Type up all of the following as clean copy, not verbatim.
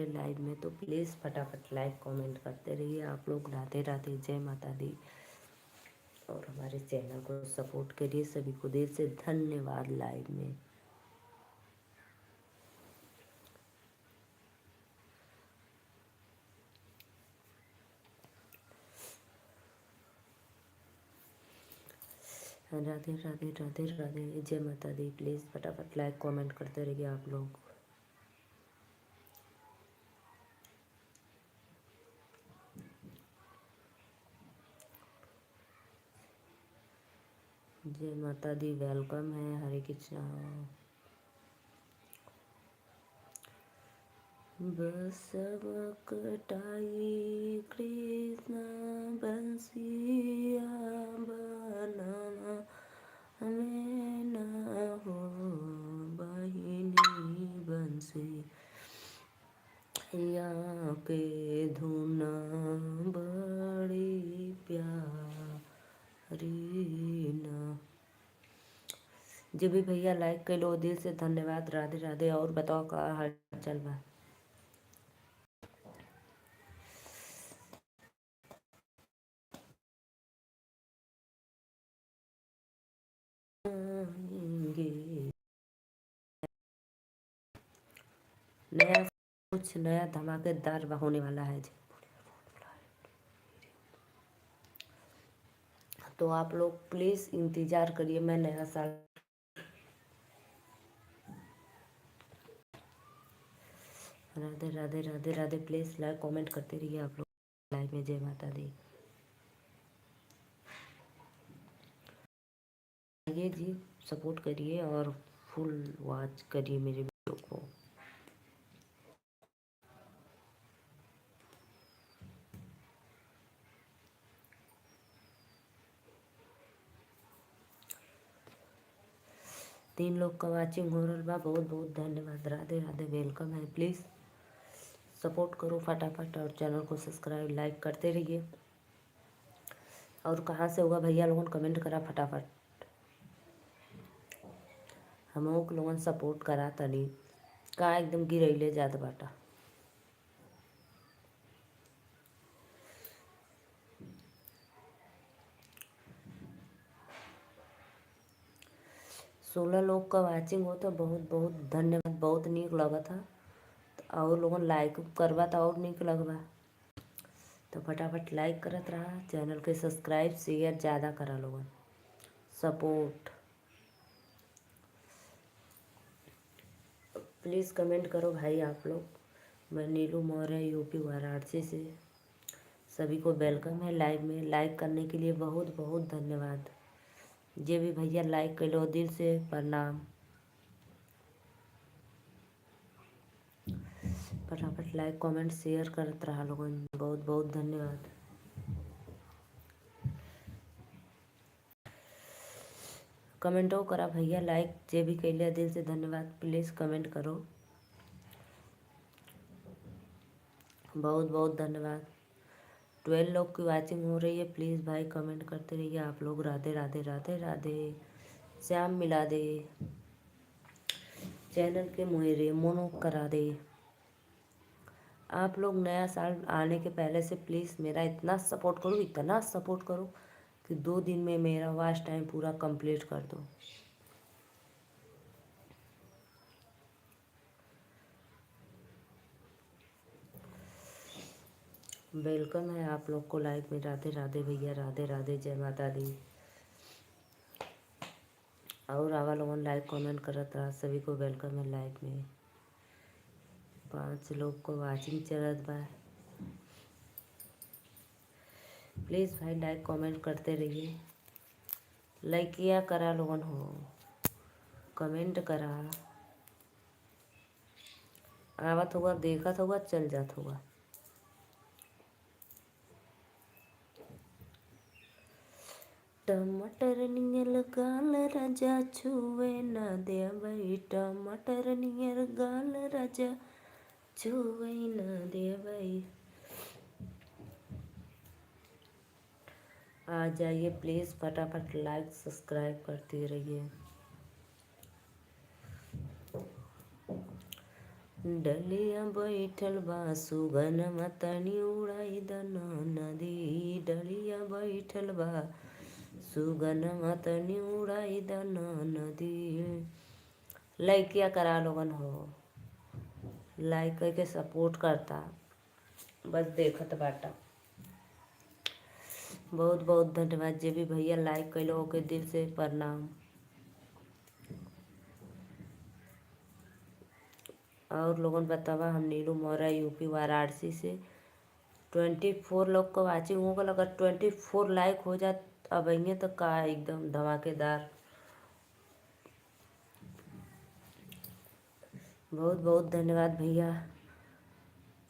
मेरे लाइव में, तो प्लीज़ फटाफट लाइक कमेंट करते रहिए आप लोग। राधे राधे, जय माता दी। और हमारे चैनल को सपोर्ट करिए। सभी को दिल से धन्यवाद। लाइव में राधे राधे राधे राधे, जय माता दी। प्लीज़ फटाफट लाइक कमेंट करते रहिए आप लोग। जय माता दी, वेलकम है। हरे कृष्णा। बसव कटाई कृष्ण बंसिया बनाना, हमें न हो बहिनी बंसी यहाँ के धुन बड़ी प्यारी न। जो भी भैया लाइक कर लो, दिल से धन्यवाद। राधे राधे। और बताओ का हाल चल बा। नया कुछ नया धमाकेदार होने वाला है जी। तो आप लोग प्लीज़ इंतज़ार करिए। मैं नया साल Radhe Radhe Radhe Radhe. Please like comment करते रहिए आप लोग लाइव में। जय माता दी। आइए जी, सपोर्ट करिए और फुल वॉच करिए मेरे वीडियो को। तीन लोग का वाचिंग हो रहा बा, बहुत बहुत धन्यवाद। राधे राधे, वेलकम है। प्लीज़ सपोर्ट करो फटाफट और चैनल को सब्सक्राइब लाइक करते रहिए। और कहाँ से होगा भैया लोगों कमेंट करा फटाफट। हम लोगन सपोर्ट करा तनी का एकदम गिरैले जात बाटा। सोलह लोग का वाचिंग हो तो बहुत बहुत धन्यवाद। बहुत नीक लगा था। और लोगन लाइक करवा तो और नीक लगवा। तो फटाफट लाइक करत रहा। चैनल के सब्सक्राइब शेयर ज़्यादा करा लोगन। सपोर्ट प्लीज़ कमेंट करो भाई आप लोग। मैं नीलू मौर्य, यूपी वाराणसी से। सभी को वेलकम है लाइव में। लाइक करने के लिए बहुत बहुत धन्यवाद। जे भी भैया लाइक कर लो, दिल से प्रणाम। फटाफट लाइक कमेंट शेयर करत रहा लोगन। बहुत बहुत धन्यवाद। कमेंटो करा भैया लाइक जे भी कैले, दिल से धन्यवाद। प्लीज़ कमेंट करो। बहुत बहुत धन्यवाद। 12 लोग की वाचिंग हो रही है। प्लीज़ भाई कमेंट करते रहिए आप लोग। राधे राधे राधे राधे। श्याम मिला दे, चैनल के मुहरे मोनो करा दे। आप लोग नया साल आने के पहले से प्लीज़ मेरा इतना सपोर्ट करो, इतना सपोर्ट करो कि 2 दिन में मेरा वॉच टाइम पूरा कंप्लीट कर दो। वेलकम है आप लोग को लाइव में। राधे राधे भैया, राधे राधे, जय माता दी। और आवा लोगन लाइक कमेंट करत रहा। सभी को वेलकम है लाइव में। 5 लोग को वाचिंग चलत बा। प्लीज़ भाई लाइक कमेंट करते रहिए। लाइकिया करा लोगन हो, कमेंट करा। आवत होगा, देखत होगा, चल जात होगा। टमाटर नियर गाल राजा छुए न देवई। टमाटर नियर गाल राजा छुए न देवई। आ जाइए प्लीज़ फटाफट लाइक सब्सक्राइब करते रहिए। डलिया बैठल बा सुगनमा तनी उड़ाई दना नदी। डलिया बैठल बा सुगनमा तनी उड़ाई दना नदी। लाइकिया करा लोगन हो, लाइक करके सपोर्ट करता, बस देखत बाटा। बहुत बहुत धन्यवाद जे भी भैया लाइक कैलो ओके दिल से प्रणाम। और लोगन बतावा, हम नीलू मौर्य यूपी वाराणसी से 24 लोग का वाचिंग हो गल। अगर 24 लाइक हो जात अब तो का एकदम धमाकेदार। बहुत बहुत धन्यवाद भैया,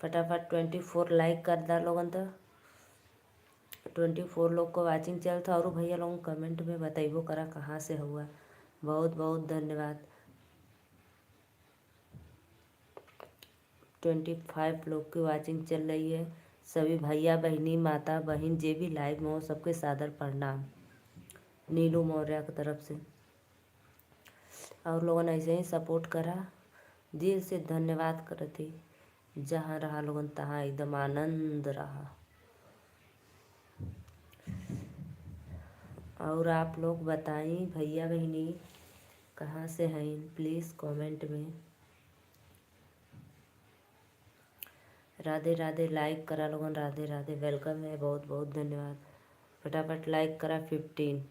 फटाफट 24 लाइक कर दा लोगन। तो 24 लोग को वाचिंग चल था। और भैया लोगों कमेंट में बताइबो करा कहाँ से हुआ। बहुत बहुत धन्यवाद। 25 लोग की वाचिंग चल रही है। सभी भैया बहनी माता बहन जे भी लाइव में हो सबके सादर प्रणाम नीलू मौर्य की तरफ से। और लोगों ने ऐसे ही सपोर्ट करा, दिल से धन्यवाद करते। जहाँ रहा लोगन तहाँ एकदम आनंद रहा। और आप लोग बताई भैया बहनी कहाँ से हैं, प्लीज़ कमेंट में। राधे राधे, लाइक करा लोगन, राधे राधे, वेलकम है, बहुत बहुत धन्यवाद। फटाफट लाइक करा 15।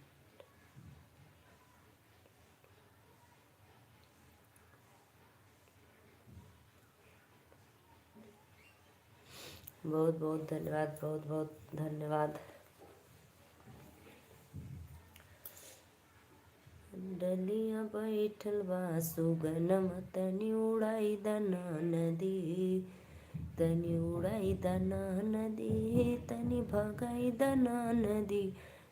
बहुत बहुत धन्यवाद, बहुत बहुत धन्यवाद। डलिया बैठल बा सुगनमा तनी उड़ाई दना नदी। तनी उड़ाई दना नदी, तनी भगाई दना नदी।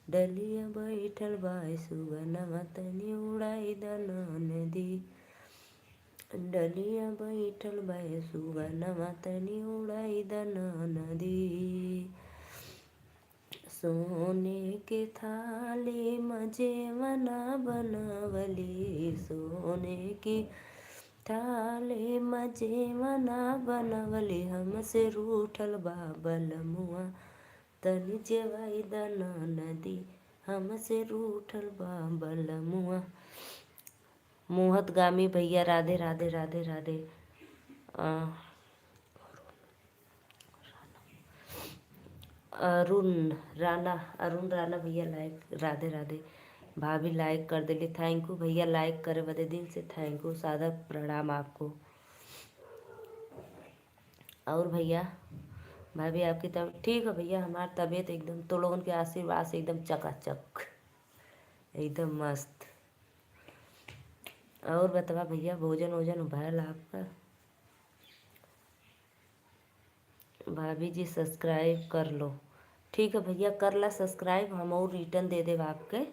डलिया बैठल बा सुगनमा तनी उड़ाई दना नदी। डलिया बैठल बा सुगनमा तनी उड़ाई दना नदी। सोने के थाली मजेवना बनवली। सोने की थाली मजेवना बनवली। हमसे रूठल बा बलमुआ तनी जेवाई दना नदी। हमसे रूठल बा बलमुआ। मोहत गामी भैया राधे राधे राधे राधे। अरुण राणा भैया लाइक, राधे राधे। भाभी लाइक कर दिली, थैंक यू भैया लाइक करे बदे दिल से थैंक यू, सादर प्रणाम आपको। और भैया भाभी आपकी तबीयत ठीक है भैया? हमारी तबीयत एकदम तो लोगों के आशीर्वाद से एकदम चकाचक, एकदम मस्त। और बतावा भैया, भोजन वोजन भरल आपका? भाभी जी सब्सक्राइब कर लो। ठीक है भैया, कर ला सब्सक्राइब, हम और रिटर्न दे देव आपके।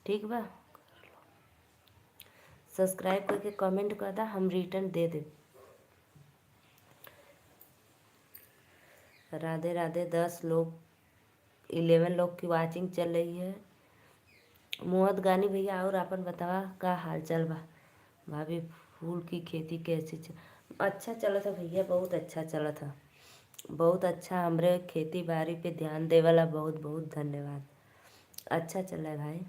ठीक बा, सब्सक्राइब करके कमेंट कर दा, हम रिटर्न दे दे। राधे राधे। 10 लोग 11 लोग की वाचिंग चल रही है। मोहत गानी भैया और अपन बतावा का हाल चाल बा? भाभी फूल की खेती कैसी अच्छा चला था भैया, बहुत अच्छा चला था, बहुत अच्छा। हमरे खेती बाड़ी पे ध्यान दे वाला बहुत बहुत धन्यवाद। अच्छा चल रहा है भाई।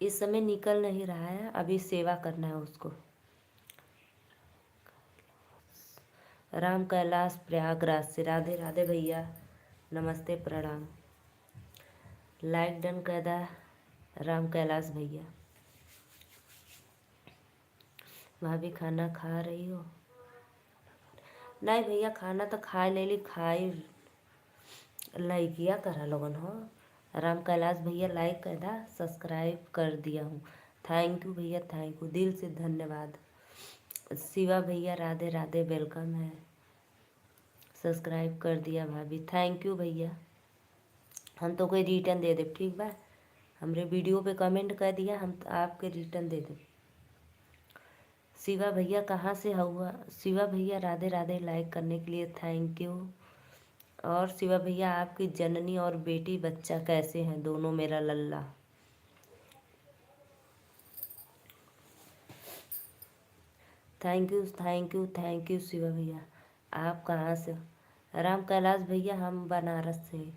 इस समय निकल नहीं रहा है, अभी सेवा करना है उसको। राम कैलाश प्रयागराज से राधे राधे भैया, नमस्ते प्रणाम। लाइक डन कर दा राम कैलाश भैया। भाभी खाना खा रही हो? नहीं भैया, खाना तो खा ले ली, खाई लाइकिया करा लोगन हो। राम कैलाश भैया लाइक कर दा, सब्सक्राइब कर दिया हूँ, थैंक यू भैया, थैंक यू, दिल से धन्यवाद। शिवा भैया राधे राधे, वेलकम है, सब्सक्राइब कर दिया भाभी, थैंक यू भैया। हम तो कोई रिटर्न दे दे, ठीक बा? हमरे वीडियो पे कमेंट कर दिया, हम आपके रिटर्न दे दे। शिवा भैया कहाँ से हुआ? शिवा भैया राधे राधे, लाइक करने के लिए थैंक यू। और शिवा भैया आपकी जननी और बेटी बच्चा कैसे हैं दोनों? मेरा लल्ला thank you thank you thank you Shiva भैया। आप कहाँ से हो? राम कैलाश भैया हम बनारस से।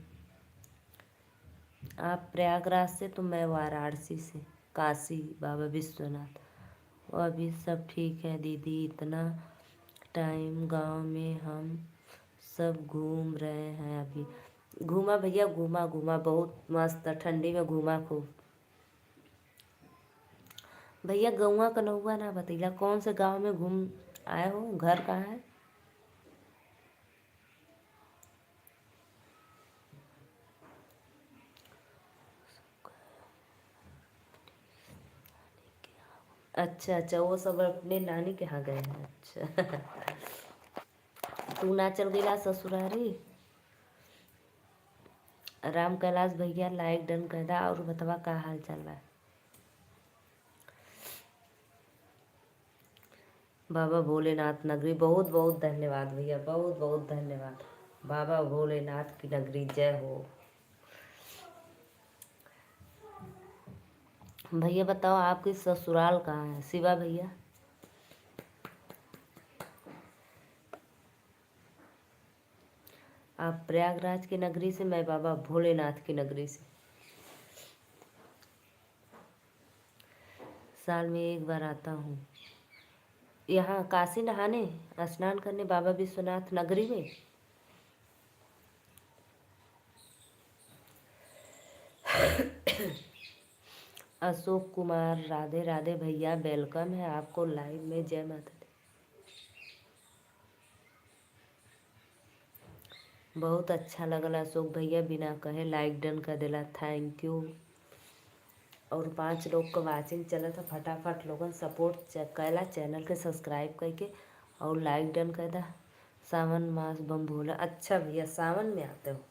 आप प्रयागराज से तो मैं वाराणसी से, काशी बाबा विश्वनाथ। वो अभी सब ठीक है दीदी, इतना टाइम गांव में हम सब घूम रहे हैं अभी। घूमा भैया, घूमा घूमा बहुत मस्त, ठंडी में घूमा खूब। भैया गौवा कन्हौवा ना बतैला, कौन से गांव में घूम आए हो, घर कहाँ है? अच्छा अच्छा, वो सब अपने नानी के यहाँ गए हैं, अच्छा। तू ना चल गईला ससुरारी? राम कैलाश भैया लाइक डन कर दा, और बतावा का हाल चल रहा है? बाबा भोलेनाथ नगरी, बहुत बहुत धन्यवाद भैया, बहुत बहुत धन्यवाद। बाबा भोलेनाथ की नगरी जय हो। भैया बताओ आपकी ससुराल कहाँ है शिवा भैया? आप प्रयागराज की नगरी से, मैं बाबा भोलेनाथ की नगरी से। साल में एक बार आता हूँ यहाँ काशी नहाने, स्नान करने बाबा विश्वनाथ नगरी में। अशोक कुमार, राधे राधे भैया, वेलकम है आपको लाइव में, जय माता दी। बहुत अच्छा लगल अशोक भैया, बिना कहे लाइक डन कर देला, थैंक यू। और 5 लोग का वाचिंग चला था, फटाफट लोगन सपोर्ट कैला, चैनल के सब्सक्राइब करके और लाइक डन कर दा। सावन मास बम भोला, अच्छा भैया सावन में आते हो?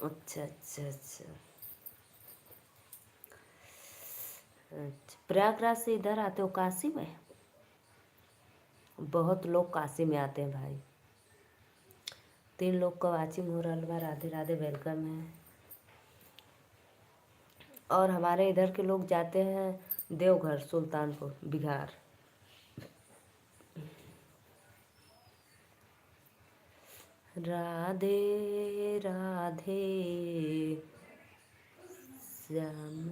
अच्छा अच्छा अच्छा अच्छा, प्रयागराज से इधर आते हो काशी में? बहुत लोग काशी में आते हैं भाई। 3 लोग का वाचिंग हो रहा बा, राधे राधे वेलकम है। और हमारे इधर के लोग जाते हैं देवघर, सुल्तानपुर बिहार। राधे राधे श्याम।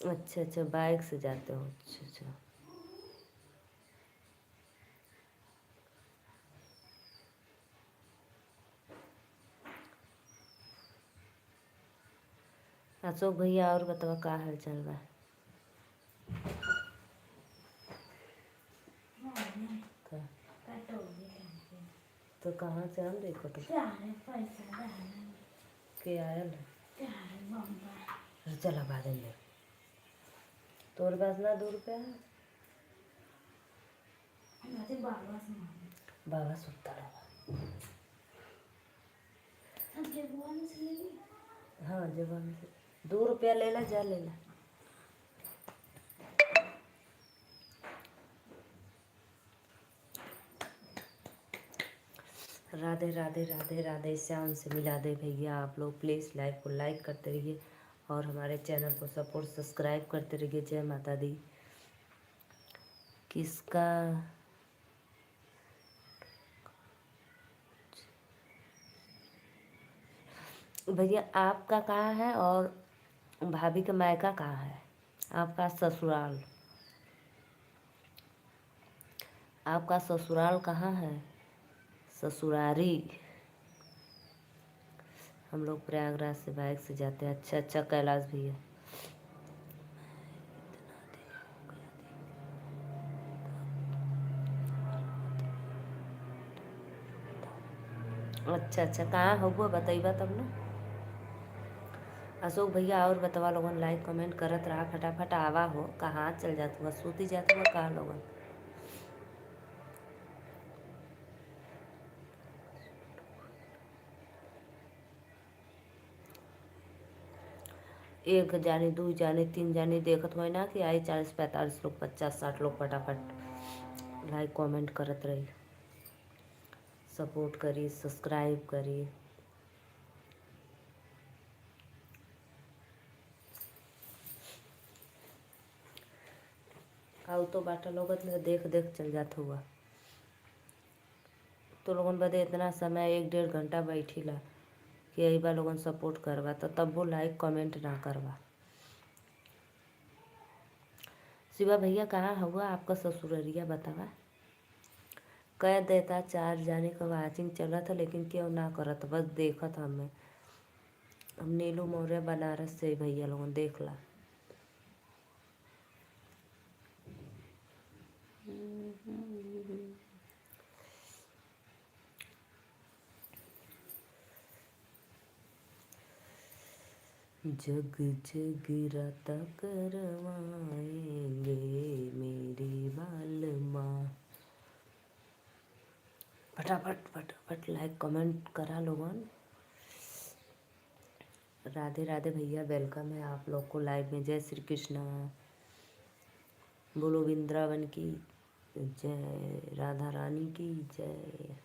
अच्छा अच्छा, बाइक से जाते हो, अच्छा अच्छा। अशोक भैया और बताओ का हाल चल रहा है? तो कहाँ से हम देखो तो के आयल है, चला बाद में तोर पास ना 2 रुपया है? बाबा सुता रहा। हाँ जब 2 रुपया ले ला, जा ले ला। राधे राधे राधे राधे, श्याम से मिला दे भैया। आप लोग प्लीज़ लाइव को लाइक करते रहिए और हमारे चैनल को सपोर्ट सब्सक्राइब करते रहिए, जय माता दी। किसका भैया आपका कहाँ है और भाभी का मायका कहाँ है? आपका ससुराल, आपका ससुराल कहाँ है? ससुरारी। हम लोग प्रयागराज से बाइक से जाते हैं, अच्छा अच्छा कैलाश भैया। अच्छा अच्छा, कहाँ होगो बताइबा तब ना। अशोक भैया और बतावा लोगन, लाइक कमेंट करत रहा, फटाफट आवा हो, कहाँ चल जात हुआ, सूती जात हुआ कहाँ लोगन? एक जाने 2 जाने 3 जाने देखत हुआ ना कि आई 40 45 लोग, 50 60 लोग, फटाफट लाइक कमेंट करत रही, सपोर्ट करी, सब्सक्राइब करी। आउ तो बाटा लोगत में देख देख चल जात हुआ। तो लोगन बदे इतना समय 1-1.5 घंटा बैठीला कि यही बा लोगन सपोर्ट करवा, तो तब वो लाइक कमेंट ना करवा। शिवा भैया कहाँ हुआ आपका ससुररिया बतावा। कह देता 4 जाने का वाचिंग चला था, लेकिन क्यों ना करत, बस देखत हमें। हम नीलू मौर्य बनारस से भैया लोगन देख ला। जग जगराता करवाएंगे मेरे बालमा। फटाफट फटाफट लाइक कमेंट करा लोगन। राधे राधे भैया, वेलकम है आप लोग को लाइव में। जय श्री कृष्णा। बोलो वृंदावन की जय, राधा रानी की जय।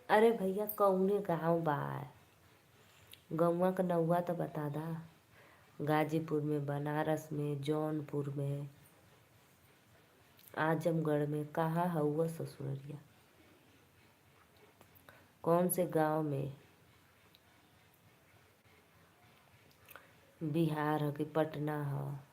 अरे भैया कौने गाँव बा, गौवा का नौवा तो बता दा। गाजीपुर में, बनारस में, जौनपुर में, आजमगढ़ में, कहाँ हुआ ससुररिया, कौन से गांव में। बिहार है कि पटना है।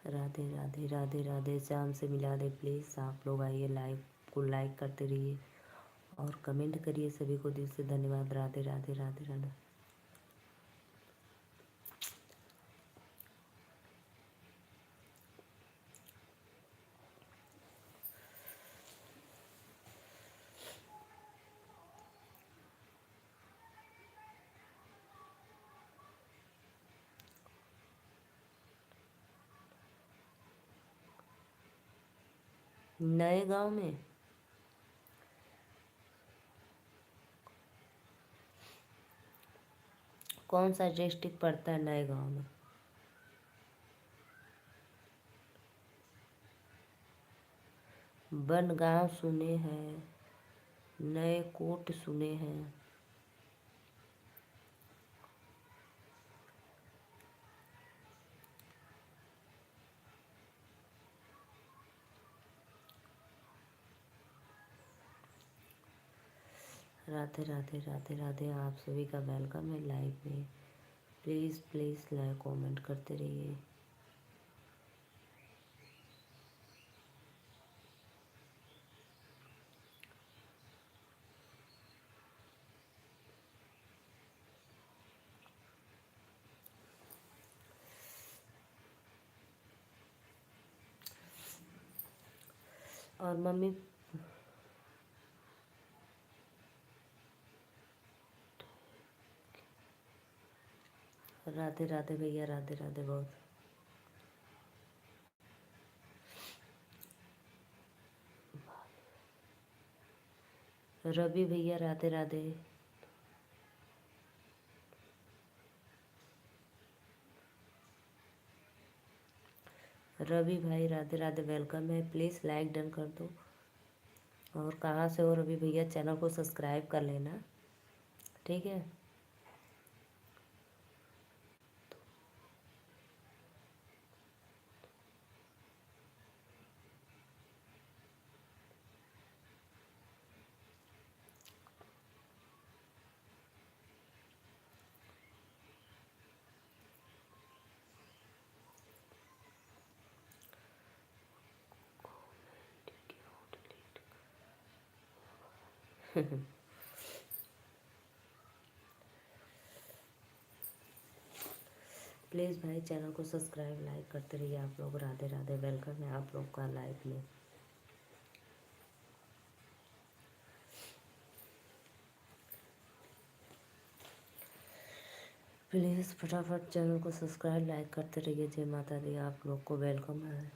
राधे राधे राधे राधे। शाम से मिला दे प्लीज़। आप लोग आइए, लाइव को लाइक करते रहिए और कमेंट करिए। सभी को दिल से धन्यवाद। राधे राधे राधे राधे। नए गांव में कौन सा डिस्ट्रिक्ट पड़ता है नए गांव में? बनगांव सुने हैं, नए कोट सुने हैं। राधे राधे राधे राधे। आप सभी का वेलकम है लाइव में। प्लीज़ प्लीज़ लाइक कमेंट करते रहिए। और मम्मी राधे राधे भैया, राधे राधे बहुत। रवि भैया राधे राधे। रवि भाई राधे राधे, वेलकम है। प्लीज़ लाइक डन कर दो। और कहाँ से हो रवि भैया, चैनल को सब्सक्राइब कर लेना, ठीक है। प्लीज़ भाई चैनल को सब्सक्राइब लाइक करते रहिए आप लोग। राधे राधे, वेलकम है आप लोग का लाइव में। प्लीज़ फटाफट चैनल को सब्सक्राइब लाइक करते रहिए। जय माता दी, आप लोग को वेलकम है।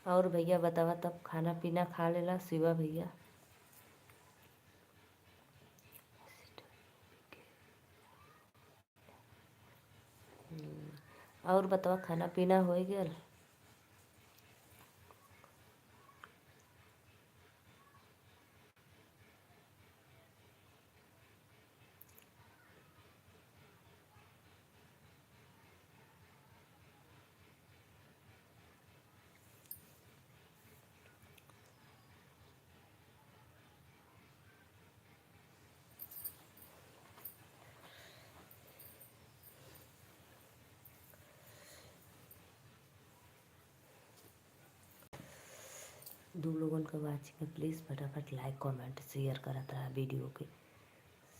और भैया बतावा, तब खाना पीना खा लेला शिवा भैया? और बतावा, खाना पीना हो गया? दो लोगों का वाचिंग है, प्लीज़ फटाफट लाइक कमेंट शेयर करत रहा वीडियो के।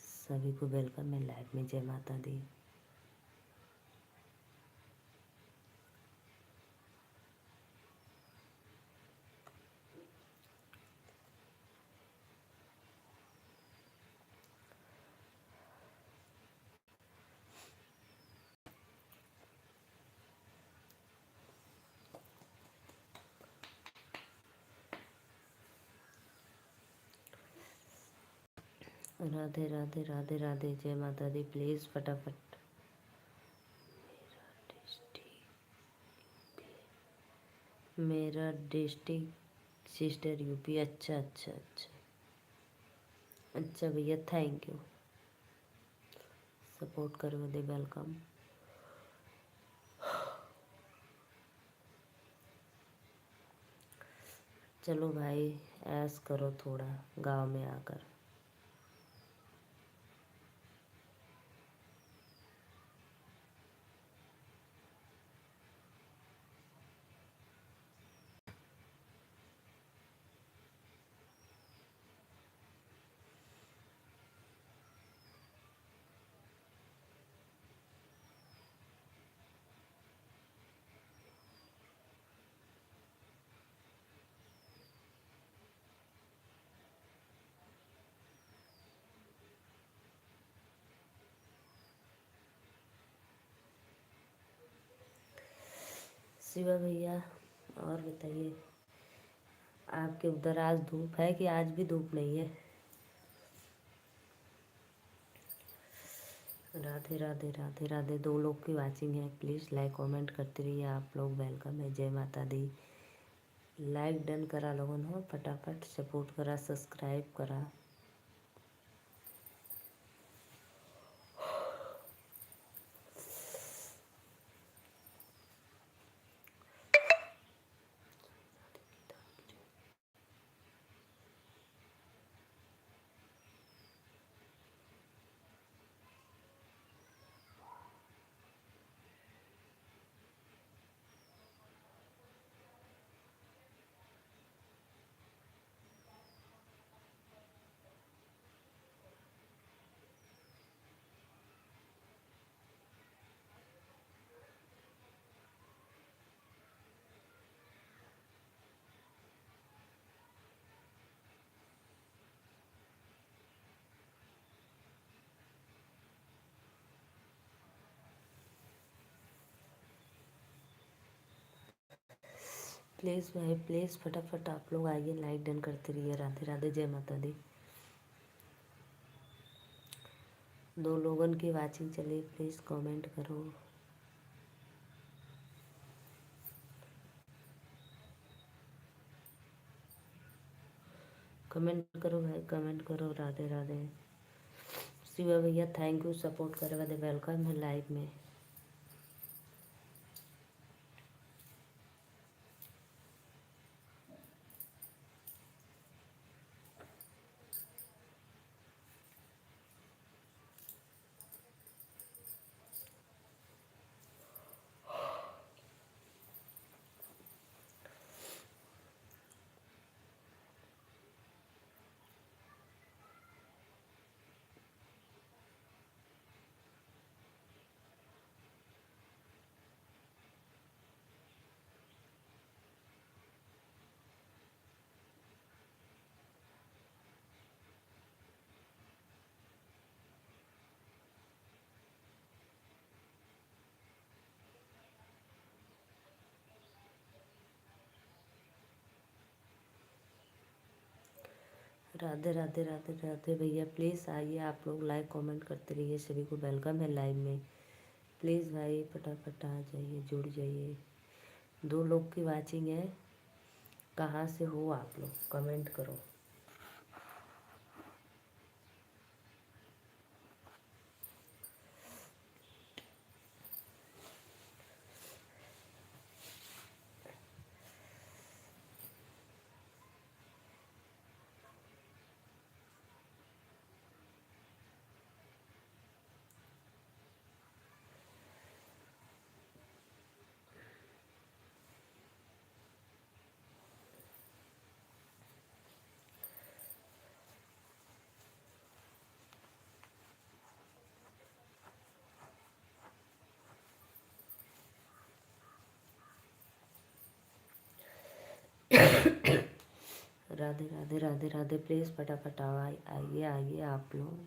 सभी को वेलकम है लाइव में। जय माता दी। राधे राधे राधे राधे, जय माता दी। प्लीज़ फटाफट। मेरा डिस्ट्रिक्ट सिस्टर यूपी। अच्छा अच्छा अच्छा अच्छा भैया, थैंक यू सपोर्ट करो दे, वेलकम। चलो भाई ऐश करो थोड़ा गांव में आकर। शिवा भैया और बताइए, आपके उधर आज धूप है कि आज भी धूप नहीं है? राधे राधे राधे राधे। दो लोग की वाचिंग है, प्लीज़ लाइक कमेंट करते रहिए आप लोग, वेलकम है। जय माता दी। लाइक डन करा लोगों हो, फटाफट सपोर्ट करा, सब्सक्राइब करा। प्लीज़ भाई प्लीज़ फटाफट आप लोग आइए, लाइक डन करते रहिए। राधे राधे, जय माता दी। दो लोगों की वाचिंग चलिए, प्लीज़ कमेंट करो। कमेंट करो भाई, कमेंट करो। राधे राधे। शिवा भैया थैंक यू सपोर्ट करे वाले, वेलकम है लाइव में। राधे राधे राधे राधे भैया, प्लीज़ आइए, आप लोग लाइक कमेंट करते रहिए, सभी को वेलकम है लाइव में। प्लीज़ भाई फटाफट आ जाइए, जुड़ जाइए। 2 लोग की वाचिंग है, कहाँ से हो आप लोग कमेंट करो। राधे राधे राधे राधे, प्लीज़ फटाफट आइए आइए आप लोग।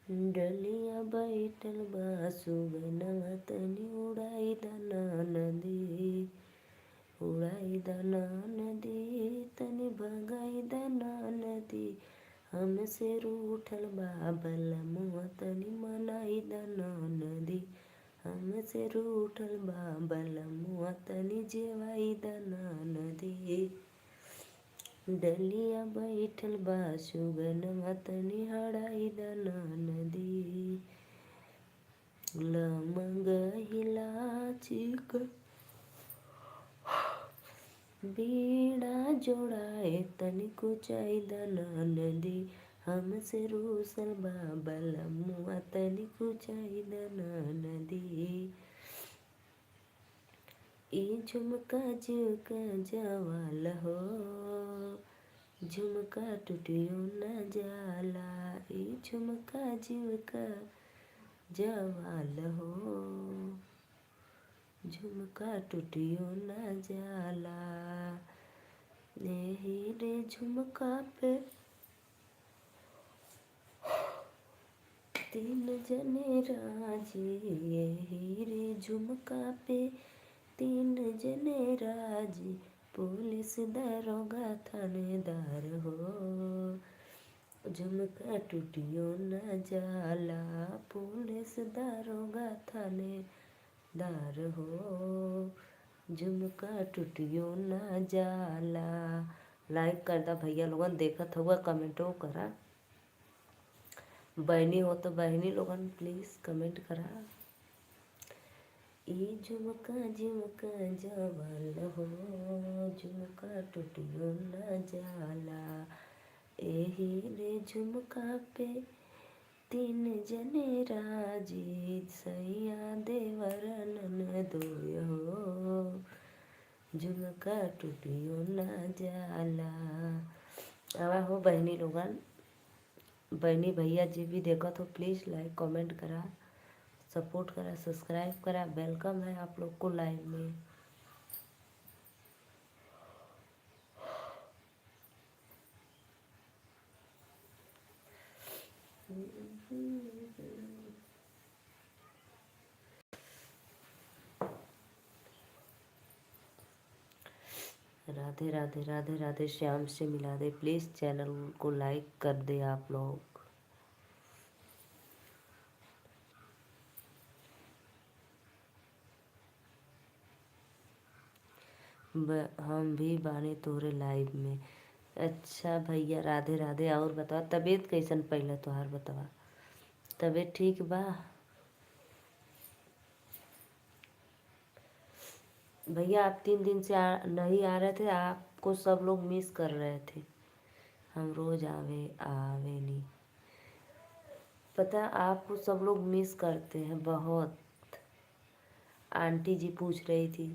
डलिया बैठल बा सुगनवा तनी उड़ाई दाना नदी, उड़ाई दाना नदी, तनी भगाई दाना नदी, हमसे रूठल बा बलमुआ तनी मनाई दाना नदी, हमसे रूठल बा बलमुआ तनी जेवाई दाना नदी। डलिया बैठल बा सुगनवा तनी हड़ाई दाना नदी, लमंग इलायची बीड़ा जोड़ाए तनी कुचाई दाना नदी, हमसे रूसल बा बलमुआ तनी कुचाई दाना नदी। ई झुमका झुमका जवाल हो, झुमका टूटियो न जाला, ई झुमका झुमका जवाल हो, झुमका टूटियो न जाला। यही रे झुमका पे 3 जने राजी, यही रे झुमका पे 3 जने राजी, पुलिस दरोगा थानेदार हो, झुमका टूटियो न जाला, पुलिस दरोगा थानेदार हो, झुमका टूटियो न जाला। लाइक कर दा भैया लोगन, देखत हुआ कमेंटो करा। बहनी हो तो बहनी लोगन प्लीज़ कमेंट करा। ई झुमका झुमका जवाल हो, झुमका टूटियो न जाला, एही रे झुमका पे 3 जने राजी, सैया देवर ननदोय हो, झुमका टूटियो न जाला। आवा हो बहनी लोगन, बहनी भैया जी भी देखा तो प्लीज़ लाइक कमेंट करा, सपोर्ट करा, सब्सक्राइब करा। वेलकम है आप लोग को लाइव में। राधे राधे राधे राधे, श्याम से मिला दे, प्लीज़ चैनल को लाइक कर दे आप लोग। हम भी बाने तोरे लाइव में। अच्छा भैया राधे राधे। और बतावा तबीयत कैसन पहले तोहार बतावा, तबीयत ठीक बा? भैया आप 3 दिन से नहीं आ रहे थे, आपको सब लोग मिस कर रहे थे। हम रोज आवे आवे नहीं, पता आपको सब लोग मिस करते हैं बहुत। आंटी जी पूछ रही थी,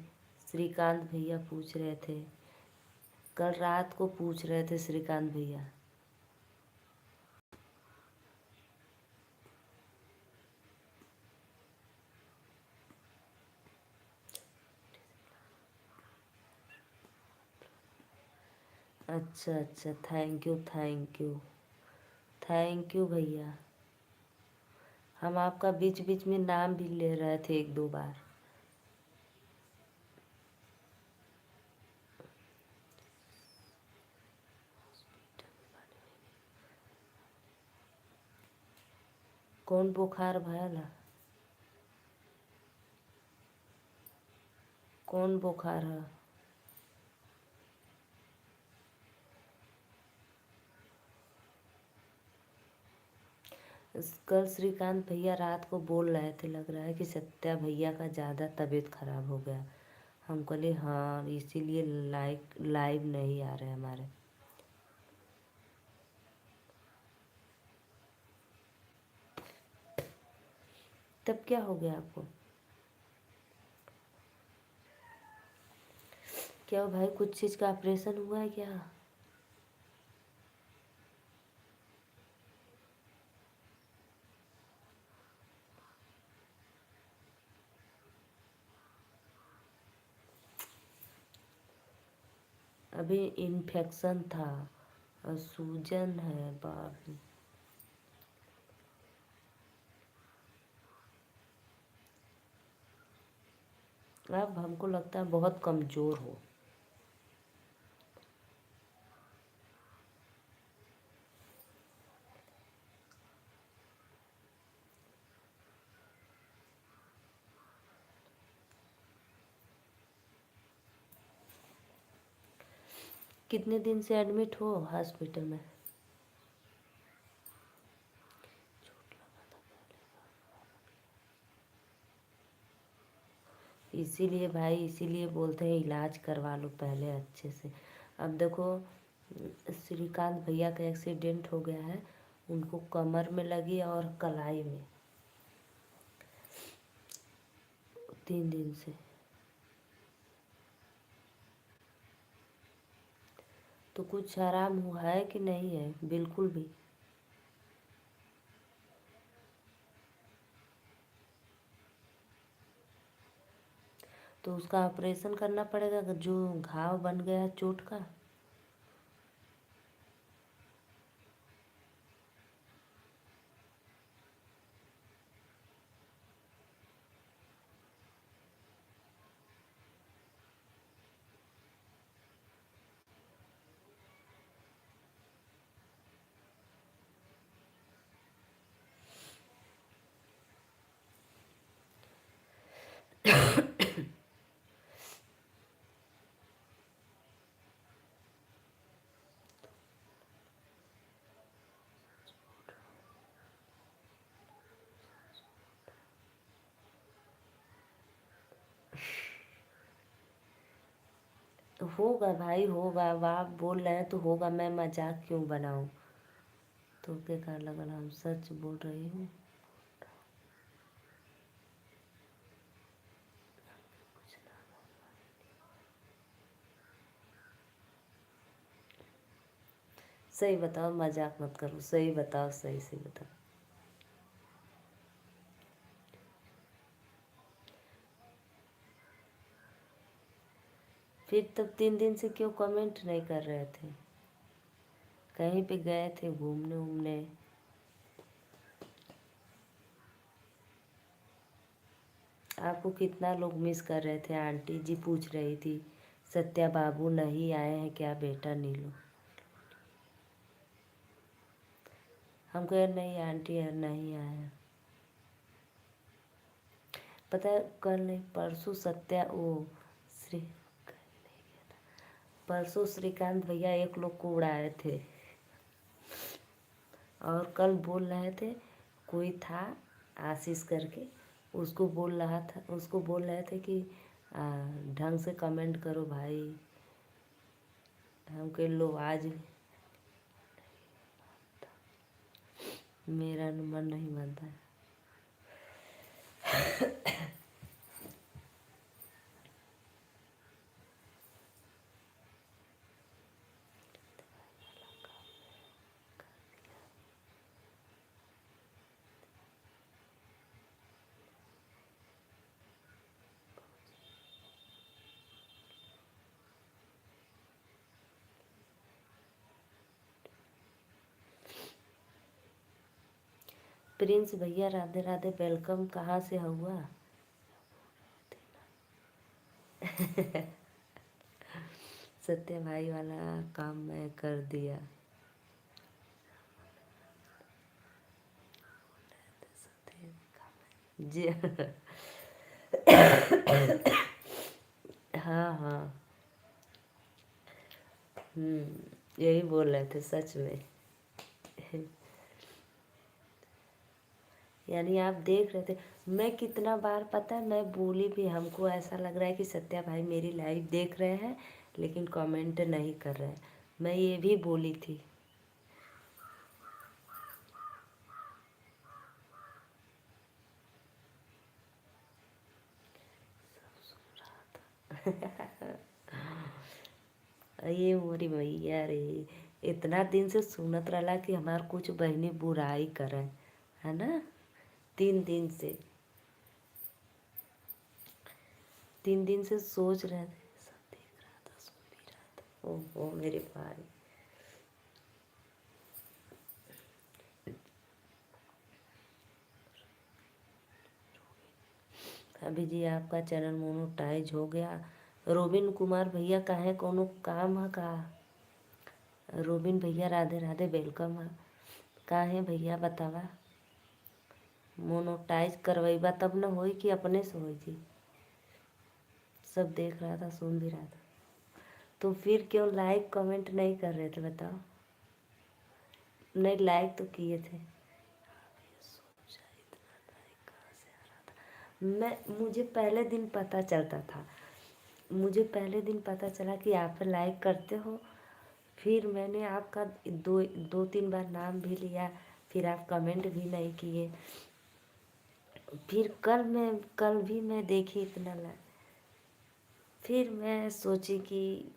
श्रीकांत भैया पूछ रहे थे, कल रात को पूछ रहे थे श्रीकांत भैया। अच्छा अच्छा, thank you thank you thank you भैया। हम आपका बीच बीच में नाम भी ले रहे थे 1-2 बार। कौन बुखार भयल? कौन बुखार है? कल श्रीकांत भैया रात को बोल रहे थे, लग रहा है कि सत्या भैया का ज़्यादा तबीयत खराब हो गया। हम कहले हाँ, इसीलिए लाइव नहीं आ रहे हमारे। तब क्या हो गया आपको? क्या भाई कुछ चीज़ का ऑपरेशन हुआ है क्या? अभी इन्फेक्शन था और सूजन है बाप। अब हमको लगता है बहुत कमज़ोर हो। कितने दिन से एडमिट हो हॉस्पिटल में? इसीलिए भाई, इसीलिए बोलते हैं इलाज करवा लो पहले अच्छे से। अब देखो, श्रीकांत भैया का एक्सीडेंट हो गया है, उनको कमर में लगी और कलाई में 3 दिन से। तो कुछ आराम हुआ है कि नहीं है? बिल्कुल भी। तो उसका ऑपरेशन करना पड़ेगा, जो घाव बन गया है चोट का। होगा भाई, होगा। अब आप बोल रहे हैं तो होगा, मैं मजाक क्यों बनाऊं? तो बेकार लगल, हम सच बोल रही हूँ। सही बताओ, मजाक मत करो, सही बताओ, सही से बताओ। फिर तब 3 दिन से क्यों कमेंट नहीं कर रहे थे? कहीं पे गए थे घूमने उमने? आपको कितना लोग मिस कर रहे थे। आंटी जी पूछ रही थी, सत्या बाबू नहीं आए हैं क्या बेटा नीलू? हम कहे नहीं आंटी है, नहीं आए हैं। पता है कल नहीं, परसों सत्या वो श्री परसों श्रीकांत भैया एक लोग को उड़ाए थे, और कल बोल रहे थे कोई था आशीष करके, उसको बोल रहा था, उसको बोल रहे थे कि ढंग से कमेंट करो भाई। हम कह लो आज मेरा मन नहीं मानता है। प्रिंस भैया राधे राधे, वेलकम। कहाँ से हुआ? सत्य भाई वाला काम मैं कर दिया। जी। हाँ हाँ। यही बोल रहे थे सच में। यानी आप देख रहे थे। मैं कितना बार, पता है, मैं बोली भी, हमको ऐसा लग रहा है कि सत्या भाई मेरी लाइव देख रहे हैं लेकिन कमेंट नहीं कर रहे हैं। मैं ये भी बोली थी। ये मोरी मैया रे, इतना दिन से सुनत रहा कि हमार कुछ बहनी बुराई करे, है ना। 3 दिन से, 3 दिन से सोच रहे थे। सब देख रहा था, सुन भी रहा था। ओहो मेरे भाई। अभी जी आपका चैनल मोनोटाइज हो गया। रोबिन कुमार भैया काहे कोनो काम है का? रोबिन भैया राधे राधे, वेलकम है। काहे भैया बतावा, मोनोटाइज करवाइबा तब न होई कि अपने से होई जी। सब देख रहा था, सुन भी रहा था। तो फिर क्यों लाइक कमेंट नहीं कर रहे थे बताओ? नहीं, लाइक तो किए थे। मुझे पहले दिन पता चलता था, मुझे पहले दिन पता चला कि आप लाइक करते हो। फिर मैंने आपका दो दो तीन बार नाम भी लिया, फिर आप कमेंट भी नहीं किए। फिर कल भी मैं देखी इतना लाइक। फिर मैं सोची कि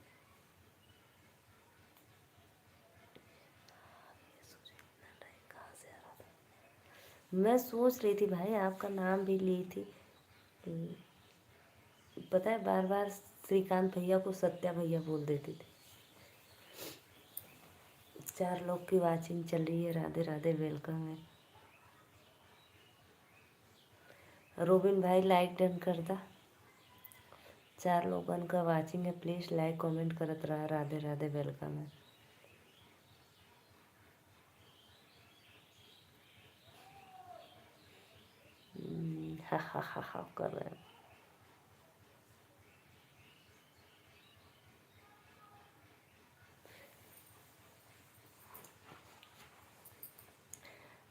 मैं सोच रही थी भाई, आपका नाम भी ली थी। पता है, बार बार श्रीकांत भैया को सत्या भैया बोल देती थी। 4 लोग की वाचिंग चल रही है। राधे राधे, वेलकम है। रोबिन भाई लाइक डन कर दा। 4 लोगन का वाचिंग है, प्लीज़ लाइक कमेंट करत रहा। राधे राधे, वेलकम है। हा हा हा हा कर रहे हैं।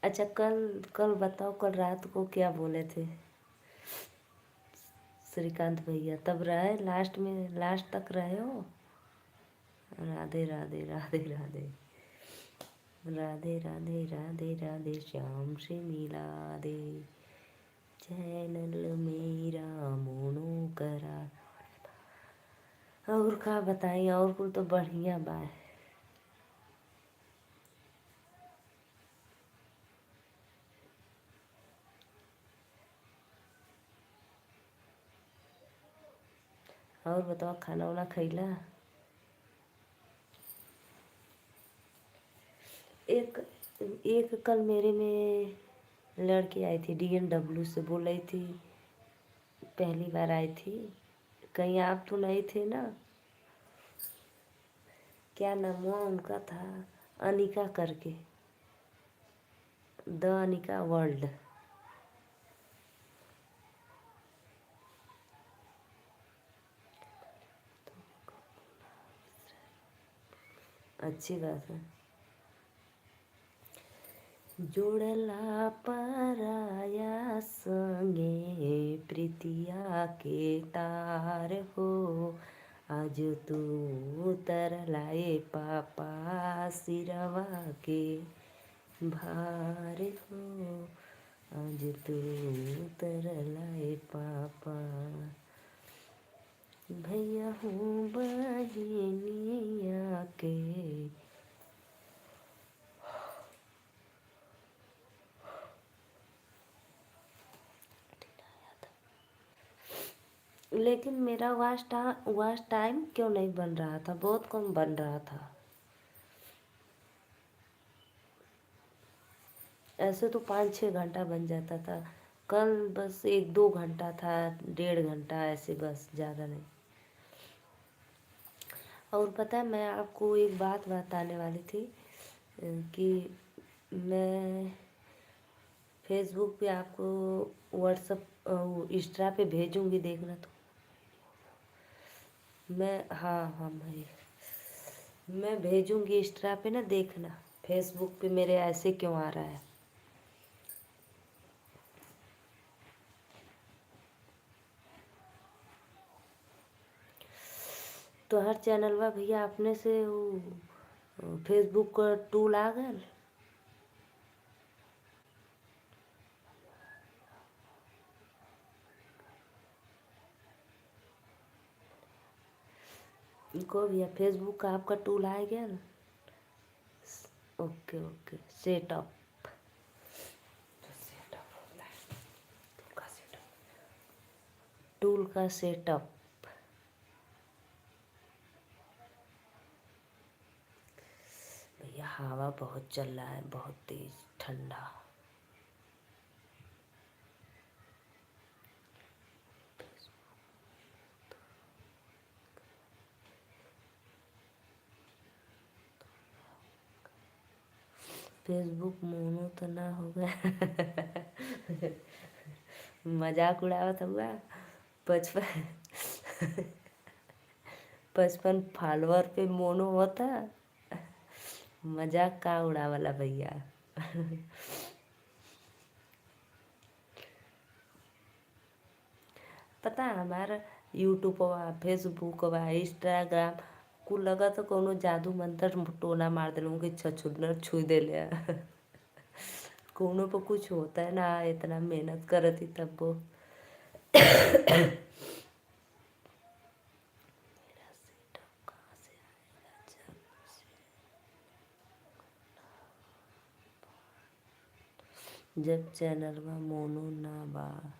अच्छा, कल कल बताओ, कल रात को क्या बोले थे श्रीकांत भैया? तब रहे लास्ट में, लास्ट तक रहे हो। राधे राधे राधे राधे राधे राधे राधे राधे, श्याम से मिला दे चैनल मेरा मोनू करा। और का बताई, और कुल तो बढ़िया बा। और बताओ, खाना वाना खैला? एक एक कल मेरे में लड़की आई थी, DNW से बोल रही थी, पहली बार आई थी। कहीं आप तो नहीं थे ना? क्या नाम हुआ उनका था, अनिका करके, द अनिका वर्ल्ड। अच्छी बात है। जोड़ला पराया संगे प्रीतिया के तार हो, आज तू तरलाए पापा सिरवा के भार हो, आज तू तरलाए पापा। भैया हूँ बहिनिया के। लेकिन मेरा वॉच टाइम क्यों नहीं बन रहा था? बहुत कम बन रहा था। ऐसे तो 5-6 घंटा बन जाता था। कल बस 1-2 घंटा था, 1.5 घंटा, ऐसे बस, ज़्यादा नहीं। और पता है, मैं आपको एक बात बताने वाली थी कि मैं फेसबुक पे आपको व्हाट्सअप इंस्टा पे भेजूंगी, देखना तो। हाँ मैं भेजूंगी इंस्टा पे ना, देखना। फेसबुक पे मेरे ऐसे क्यों आ रहा है। तो हर चैनल में भैया अपने से वो फेसबुक का टूल आ गया। को भैया फेसबुक का आपका टूल आ गया ना। Okay okay, setup. टूल का सेटअप। भैया हवा बहुत चल रहा है, बहुत तेज ठंडा। फेसबुक मोनो तो ना होगा। मजाक उड़ावत हुआ। 55 फॉलोअर पे मोनो होता। मजाक का उड़ावला भैया। पता है हमारा यूट्यूब बा, फेसबुक बा, इंस्टाग्राम कुल लगा तो कोनो जादू मंत्र टोना मार दिल के छछुंदर छुई देले। कोनो पर कुछ होता है ना, इतना मेहनत करत ही तब वो। जब चैनल में मोनो ना बा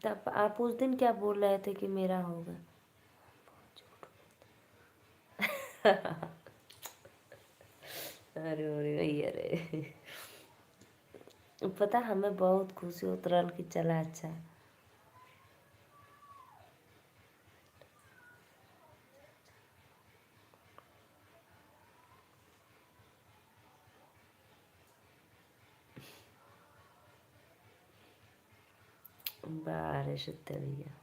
तब आप उस दिन क्या बोल रहे थे कि मेरा होगा। अरे अरे भैया रे। पता हमें बहुत खुशी होत रहल कि चला अच्छा। बारे सत्य भैया।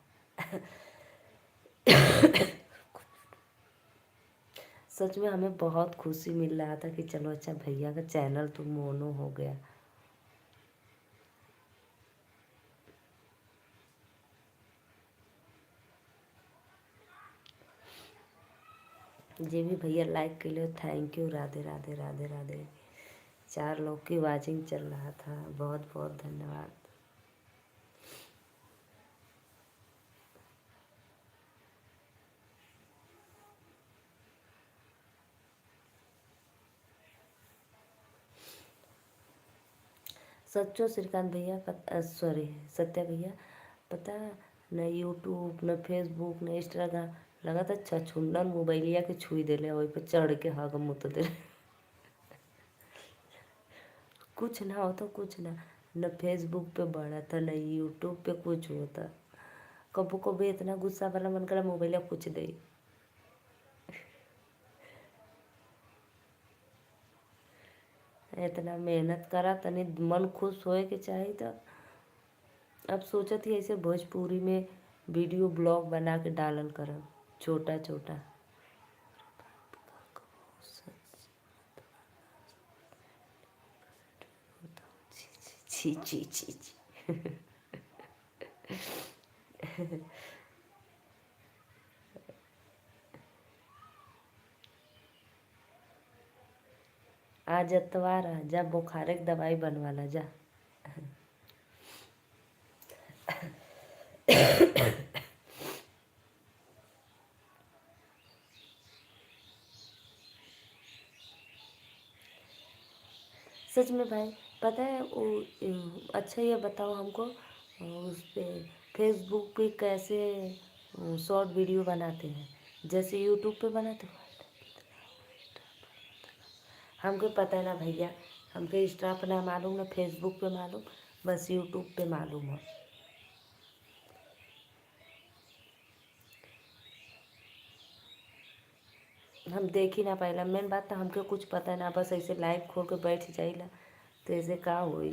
सच में हमें बहुत खुशी मिल रहा था कि चलो अच्छा भैया का चैनल तो मोनो हो गया। जे भी भैया लाइक के लिए थैंक यू। राधे राधे राधे राधे। 4 लोग की वाचिंग चल रहा था, बहुत बहुत धन्यवाद। सच्चो श्रीकांत भैया, सॉरी सत्या भैया, पता न यूट्यूब न फेसबुक न इंस्टाग्राम लगा था छछुंदर मोबाइलिया के छुई देले, वही पर चढ़ के हग मुत दे। कुछ ना हो तो कुछ ना, न फेसबुक पे बढ़ा था न यूट्यूब पे कुछ होता। कबो कबो इतना गुस्सा वाला मन करा मोबाइल कुछ दे। इतना मेहनत करा तनी मन खुश होए के चाहिए। तो अब सोचत ही ऐसे भोजपुरी में वीडियो ब्लॉग बना के डालल करब, छोटा छोटा। छी छी छी छी। आज एतवार है, जा बुखारे की दवाई बनवाला जा। सच में भाई, पता है वो अच्छा ये बताओ हमको, उस पे फेसबुक पे कैसे शॉर्ट वीडियो बनाते हैं, जैसे यूट्यूब पे बनाते हो। हमको पता है ना भैया, हमको इंस्टा पे ना मालूम ना फेसबुक पे मालूम, बस यूट्यूब पे मालूम है। हम देख ही ना पाइला। मेन बात तो हमके कुछ पता ना, बस ऐसे लाइव खोल के बैठ जाइला तो ऐसे का होई।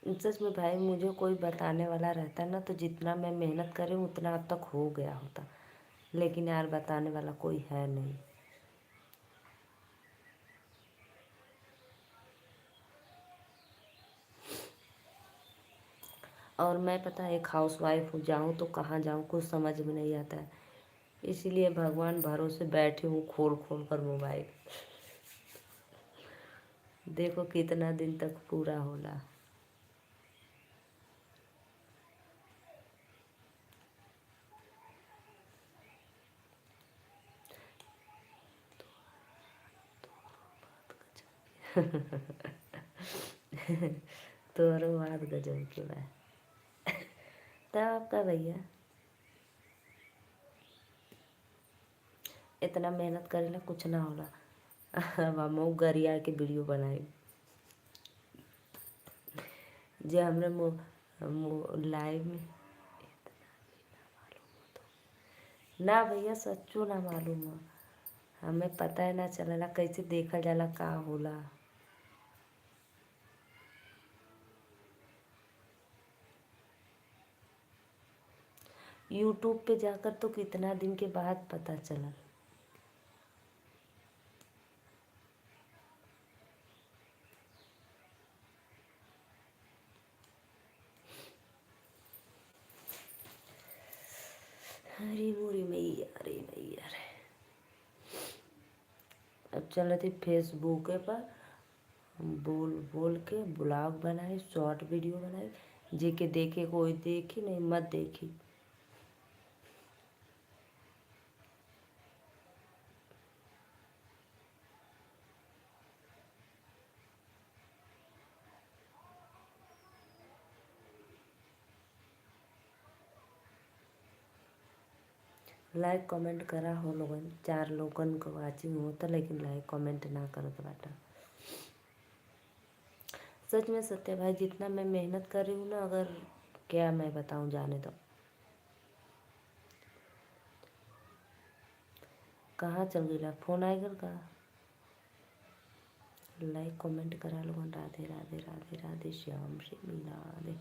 सच में भाई, मुझे कोई बताने वाला रहता ना तो जितना मैं मेहनत कर रही हूँ उतना अब तक हो गया होता, लेकिन यार बताने वाला कोई है नहीं। और मैं पता है एक हाउस वाइफ हूँ, जाऊँ तो कहाँ जाऊँ कुछ समझ में नहीं आता है। इसीलिए भगवान भरोसे बैठी हूँ खोल खोल कर मोबाइल। देखो कितना दिन तक पूरा होला। तोहरो बात गजब के बा। तब आपका भैया इतना मेहनत करेला कुछ ना होला। अब हम गरिया के वीडियो बनाई जे हमरे लाइव में। ना भैया सच्चो ना मालूम है, हमें पता है ना चलेला कैसे देखल जाला का होला। यूट्यूब पे जाकर तो कितना दिन के बाद पता चला। अरे मोरी मैया, अरे मैया रे। अब चल रही थी फेसबुक पर, बोल बोल के ब्लॉग बनाए, शॉर्ट वीडियो बनाए, जे के देखे कोई देखी नहीं मत देखी। लाइक कमेंट करा हो लोगन, 4 लोगन को वाचिंग होता लेकिन लाइक कमेंट ना करत बाटा। सच में सत्य भाई, जितना मैं मेहनत कर रही हूँ ना, अगर क्या मैं बताऊँ, जाने दो। कहाँ चल गई फोन आएगा का। लाइक कमेंट करा लोगन। राधे राधे राधे राधे, श्याम से मिला दे।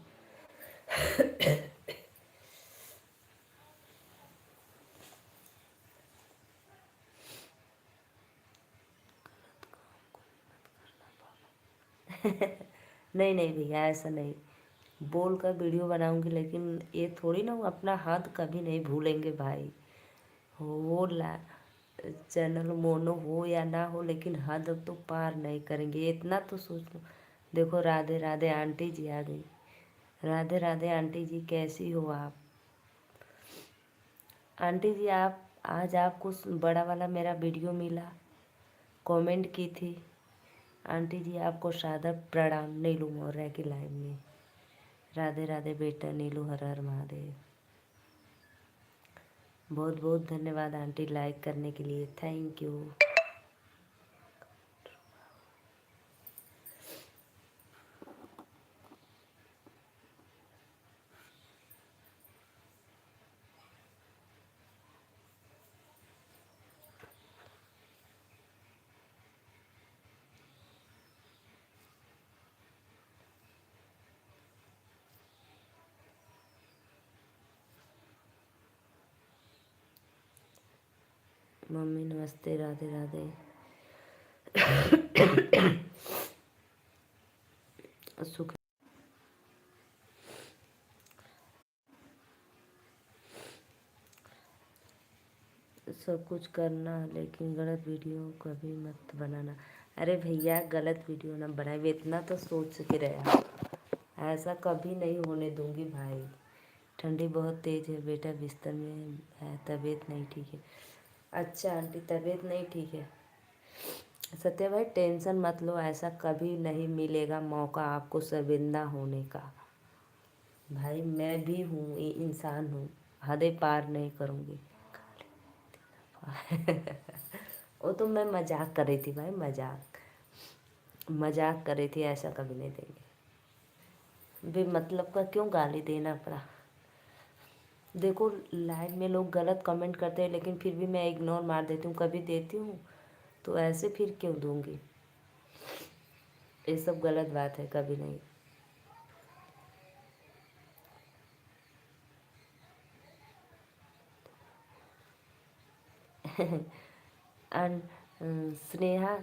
नहीं नहीं भैया, ऐसा नहीं। बोल कर वीडियो बनाऊंगी, लेकिन ये थोड़ी ना अपना हाथ कभी नहीं भूलेंगे भाई। हो ला चैनल मोनो हो या ना हो, लेकिन हद तो पार नहीं करेंगे, इतना तो सोच लो। देखो राधे राधे आंटी जी आ गई। राधे राधे आंटी जी, कैसी हो आप। आंटी जी आप आज आपको बड़ा वाला मेरा वीडियो मिला, कमेंट की थी। आंटी जी आपको सादर प्रणाम, नीलू मौर्य की लाइव में। राधे राधे बेटा नीलू, हर हर महादेव। बहुत बहुत धन्यवाद आंटी लाइक करने के लिए, थैंक यू। मम्मी नमस्ते, राधे राधे। सुख सब कुछ करना, लेकिन गलत वीडियो कभी मत बनाना। अरे भैया गलत वीडियो ना बनाए, इतना तो सोच के रहा। ऐसा कभी नहीं होने दूंगी भाई। ठंडी बहुत तेज़ है बेटा, बिस्तर में है, तबीयत नहीं ठीक है। अच्छा आंटी, तबीयत नहीं ठीक है। सत्य भाई टेंशन मत लो, ऐसा कभी नहीं मिलेगा मौका आपको शर्मिंदा होने का। भाई मैं भी हूँ, इंसान हूँ, हदें पार नहीं करूँगी। वो तो मैं मजाक कर रही थी भाई, मजाक मजाक कर रही थी, ऐसा कभी नहीं देंगे। भी मतलब का क्यों गाली देना पड़ा। देखो लाइव में लोग गलत कमेंट करते हैं, लेकिन फिर भी मैं इग्नोर मार देती हूँ, कभी देती हूँ तो ऐसे फिर क्यों दूँगी। ये सब गलत बात है, कभी नहीं। एंड स्नेहा,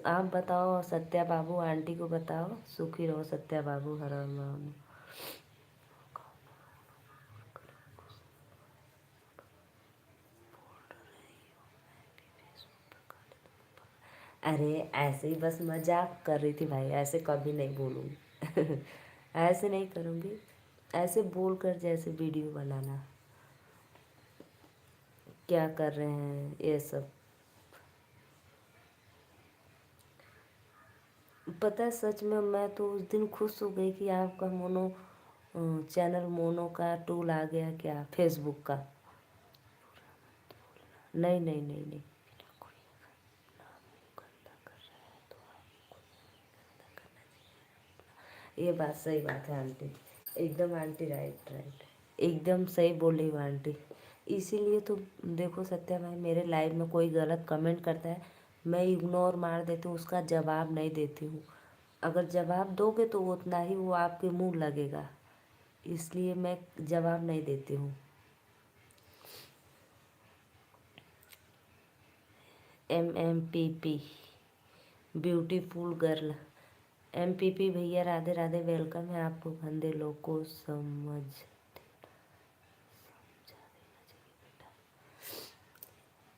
आप बताओ, सत्या बाबू आंटी को बताओ, सुखी रहो सत्या बाबू, हर हर महादेव। अरे ऐसे ही बस मजाक कर रही थी भाई, ऐसे कभी नहीं बोलूँगी। ऐसे नहीं करूँगी, ऐसे बोल कर जैसे वीडियो बनाना क्या कर रहे हैं ये सब। पता है सच में मैं तो उस दिन खुश हो गई कि आपका मोनो चैनल मोनो का टूल आ गया, क्या फेसबुक का। नहीं नहीं नहीं नहीं, ये बात सही बात है आंटी, एकदम आंटी, राइट राइट, एकदम सही बोल रही हो आंटी। इसीलिए तो देखो सत्या भाई, मेरे लाइव में कोई गलत कमेंट करता है, मैं इग्नोर मार देती हूँ, उसका जवाब नहीं देती हूँ। अगर जवाब दोगे तो उतना ही वो आपके मुंह लगेगा, इसलिए मैं जवाब नहीं देती हूँ। MMPP ब्यूटीफुल गर्ल, MPP भैया राधे राधे, वेलकम है आपको। गंदे लोग को समझ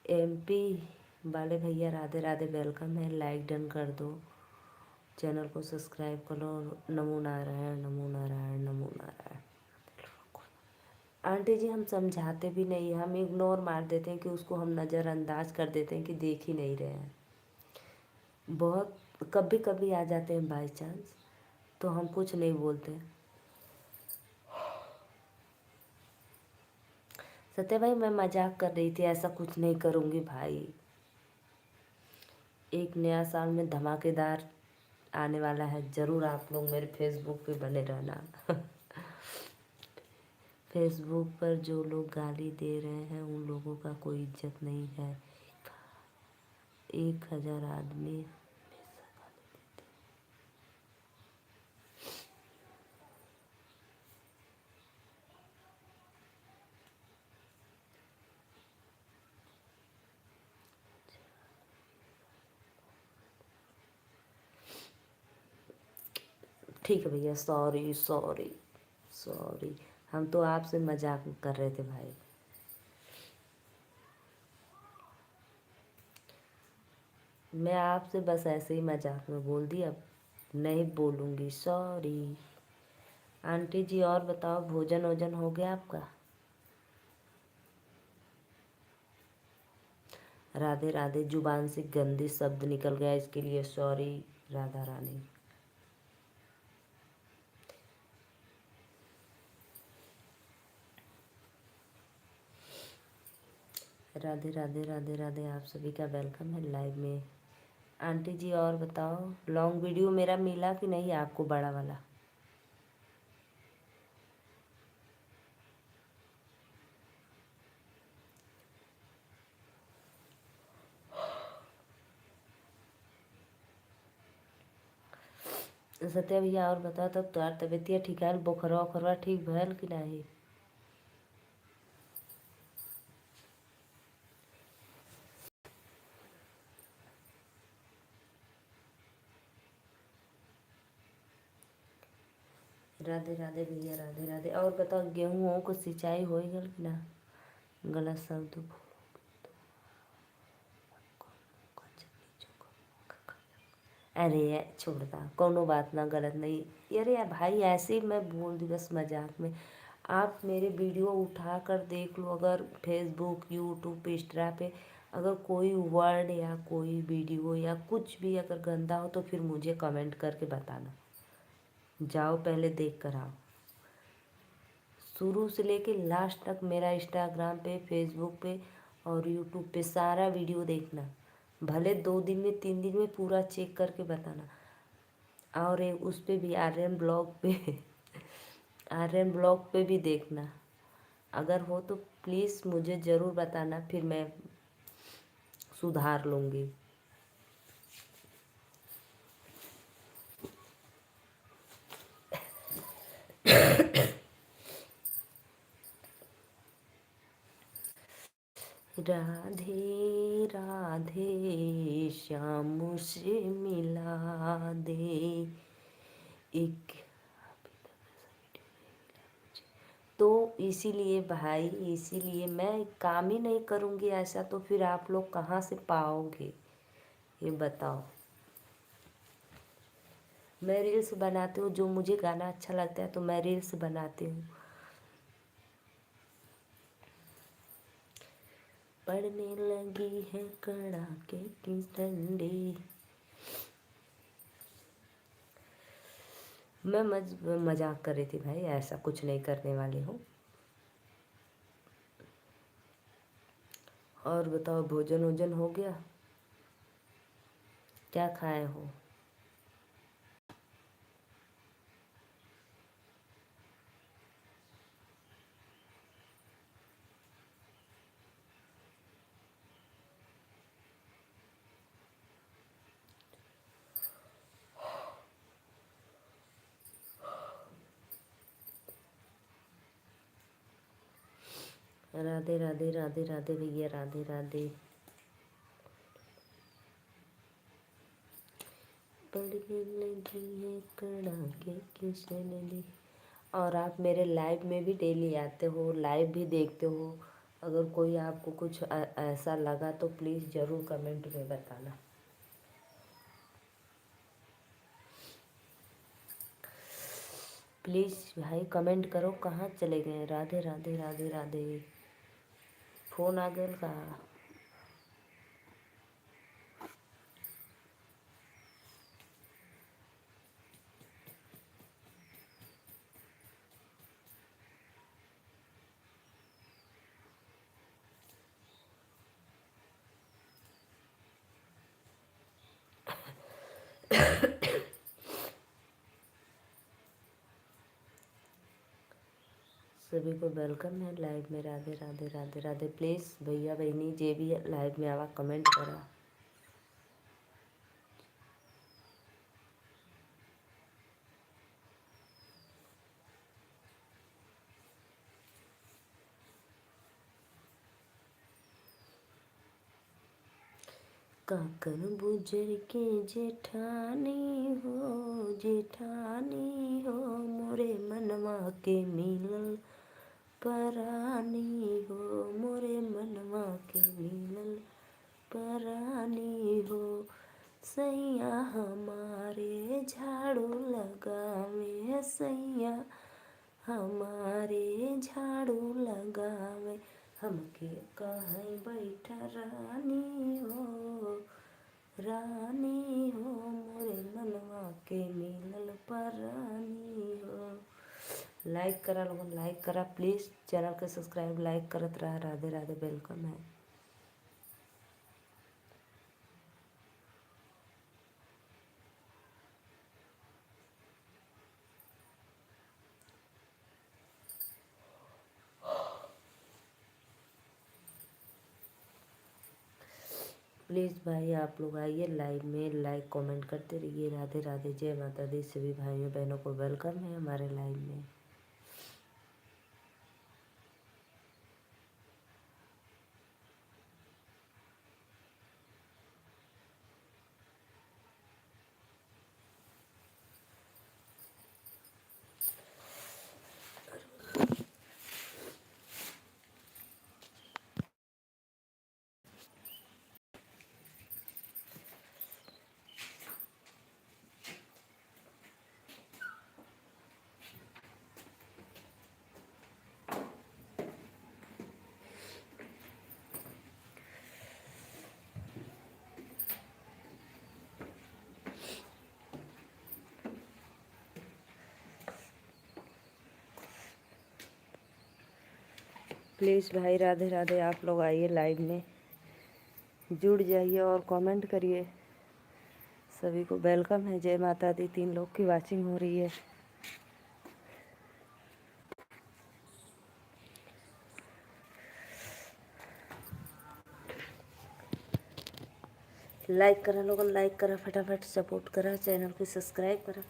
MP वाले भैया राधे राधे, वेलकम है। लाइक डन कर दो, चैनल को सब्सक्राइब करो। नमो नारायण, नमो नारायण, नमो नारायण। आंटी जी हम समझाते भी नहीं, हम इग्नोर मार देते हैं कि उसको हम नज़रअंदाज कर देते हैं कि देख ही नहीं रहे हैं। बहुत कभी कभी आ जाते हैं बाई चांस, तो हम कुछ नहीं बोलते। सत्या भाई मैं मजाक कर रही थी, ऐसा कुछ नहीं करूँगी भाई। एक नया साल में धमाकेदार आने वाला है, ज़रूर आप लोग मेरे फेसबुक पे बने रहना। फेसबुक पर जो लोग गाली दे रहे हैं उन लोगों का कोई इज्जत नहीं है। 1000 आदमी। ठीक है भैया, सॉरी सॉरी सॉरी, हम तो आपसे मजाक कर रहे थे भाई। मैं आपसे बस ऐसे ही मजाक में बोल दी, अब नहीं बोलूँगी, सॉरी। आंटी जी और बताओ, भोजन वोजन हो गया आपका? राधे राधे, जुबान से गंदे शब्द निकल गया, इसके लिए सॉरी राधा रानी। राधे राधे राधे राधे, आप सभी का वेलकम है लाइव में। आंटी जी और बताओ, लॉन्ग वीडियो मेरा मिला कि नहीं आपको, बड़ा वाला? सत्या भैया और बताओ, तब तोहार तबियतिया ठीक है, बुखरवा उखरवा ठीक भयल कि नहीं? राधे राधे भैया, राधे राधे। और बताओ, गेहूँ को सिंचाई हो गल कि ना? गलत शब्द अरे छोड़ता, कोनो बात ना, गलत नहीं। अरे यार भाई, ऐसे ही मैं बोल दी बस मजाक में। आप मेरे वीडियो उठा कर देख लो, अगर फेसबुक, यूट्यूब, इंस्टा पे अगर कोई वर्ड या कोई वीडियो या कुछ भी अगर गंदा हो तो फिर मुझे कमेंट करके बताना। जाओ पहले देख कर आओ। शुरू से लेके लास्ट तक मेरा इंस्टाग्राम पे, फेसबुक पे और यूट्यूब पे सारा वीडियो देखना। भले 2 दिन में 3 दिन में पूरा चेक करके बताना। और उस पे भी, आर्यन ब्लॉग पे, आर्यन ब्लॉग पे भी देखना। अगर हो तो प्लीज़ मुझे ज़रूर बताना, फिर मैं सुधार लूँगी। राधे राधे श्याम से मिला दे एक। तो इसीलिए भाई, इसीलिए मैं काम ही नहीं करूँगी ऐसा, तो फिर आप लोग कहाँ से पाओगे ये बताओ। मैं रील्स बनाती हूँ, जो मुझे गाना अच्छा लगता है तो मैं रील्स बनाती हूँ। पड़ने लगी है कड़ाके की ठंडी। मैं मजाक कर रही थी भाई, ऐसा कुछ नहीं करने वाली हूँ। और बताओ, भोजन वोजन हो गया? क्या खाए हो? राधे राधे राधे राधे भैया, राधे राधे। पड़ने लगी है कड़ाके की ठंडी। और आप मेरे लाइव में भी डेली आते हो, लाइव भी देखते हो। अगर कोई आपको कुछ ऐसा लगा तो प्लीज़ ज़रूर कमेंट में बताना। प्लीज़ भाई कमेंट करो, कहाँ चले गए? राधे राधे राधे राधे। फ़ोन आ गया का? सभी को वेलकम है लाइव में। राधे राधे राधे राधे। प्लीज़ भैया बहनी जे भी लाइव में आवा कमेंट करा। काकन बुजर के जेठानी हो, जेठानी हो, मोरे मनवा के मिलल परानी हो, मोरे मनवा के मिलल परानी हो। सैया हमारे झाड़ू लगावे, सैया हमारे झाड़ू लगावे, हमके कहीं बैठा रानी हो, रानी हो, मोरे मनवा के मिलल परानी हो। लाइक करा लोगन, लाइक करा प्लीज़, चैनल के सब्सक्राइब लाइक करत रहा। राधे राधे, वेलकम है। प्लीज़ भाई आप लोग आइए लाइव में, लाइक कमेंट करते रहिए। राधे राधे, जय माता दी। सभी भाइयों बहनों को वेलकम है हमारे लाइव में। प्लीज़ भाई राधे राधे, आप लोग आइए लाइव में, जुड़ जाइए और कमेंट करिए। सभी को वेलकम है। जय माता दी। 3 लोग की वाचिंग हो रही है। लाइक करा लोगन, लाइक करा, फटाफट सपोर्ट करा, चैनल को सब्सक्राइब करा।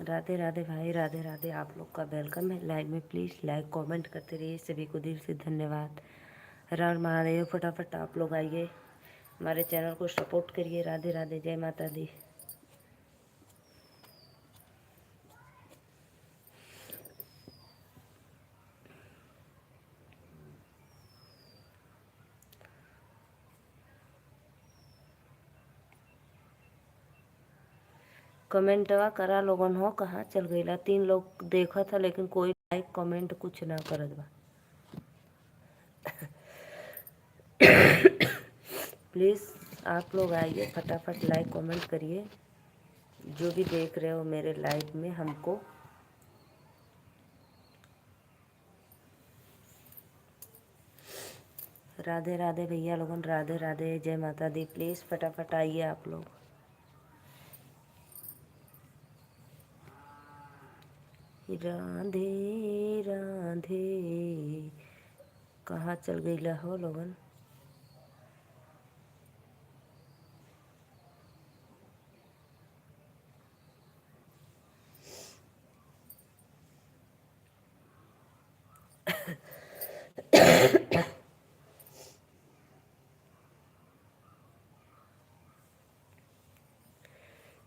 राधे राधे भाई, राधे राधे। आप लोग का वेलकम है लाइव में। प्लीज़ लाइक कमेंट करते रहिए। सभी को दिल से धन्यवाद। हर हर महादेव। फटाफट आप लोग आइए, हमारे चैनल को सपोर्ट करिए। राधे राधे, जय माता दी। कमेंटवा करा लोगन हो, कहाँ चल गईला? 3 लोग देखा था लेकिन कोई लाइक कमेंट कुछ ना करत बा। प्लीज़ आप लोग आइए, फटाफट लाइक कमेंट करिए। जो भी देख रहे हो मेरे लाइव में हमको, राधे राधे भैया लोगन, राधे राधे, जय माता दी। प्लीज़ फटाफट आइए आप लोग। राधे राधे, कहाँ चल गईला हो लोगन?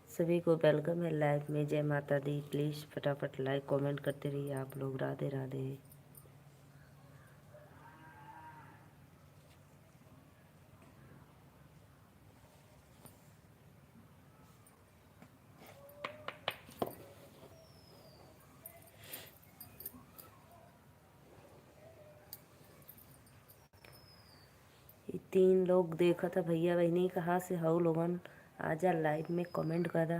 सभी को वेलकम है लाइव में। जय माता दी। प्लीज़ फटाफट लाइक कमेंट करते रहिए आप लोग। राधे राधे। ये 3 लोग देखा था भैया बहनी, कहाँ से हो लोगन? आजा लाइव में कमेंट करा।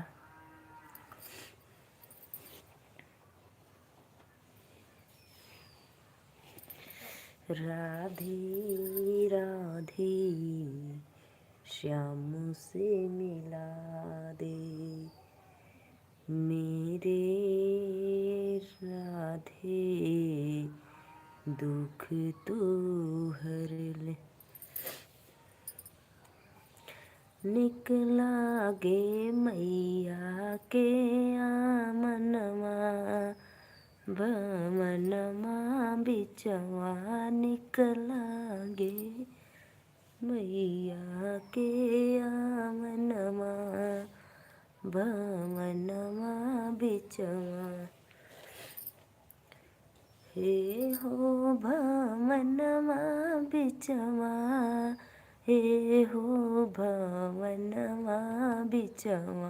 राधे राधे, श्याम से मिला दे मेरे राधे, दुख तो हर ले। निकला गे मैया के आमनमा, भवनमा बिचवा निकला गे मैया के आमनमा, भवनमा बिचवा। हे हो भवनमा बिचवा, हे हो भवनमा बिचवा,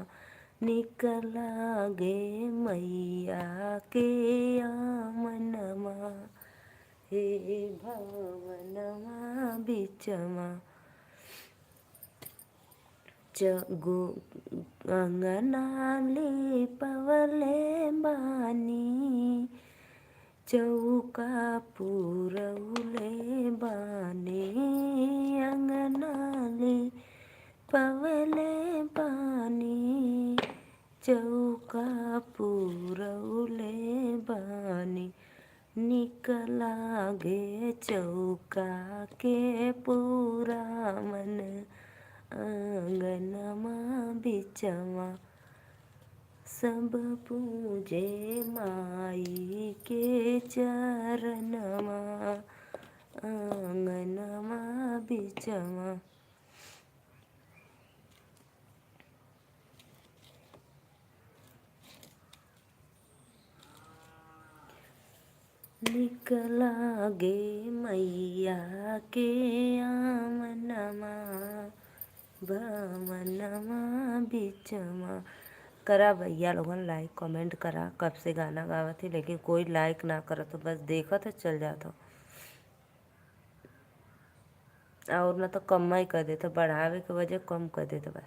निकला गे मैया के आमनमा, हे भवनमा बिचवा। अंगना लिपवले बानी, चौका पुरौले बानी, अंगना पुरौले बानी, निक लागे चौका के पुरावन, आंगनमा बिचवा सब पूजे माई के चरणवा, आंगनमा बिचवा। निक लागे मैया के आंगनमा, भवनमा बिचवा। करा भैया लोगन लाइक कमेंट करा। कब से गाना गावत थी लेकिन कोई लाइक ना करत तो बस देखत चल जाता, और ना तो कम ही कर देता, बढ़ावे के वजह कम कर देता बा।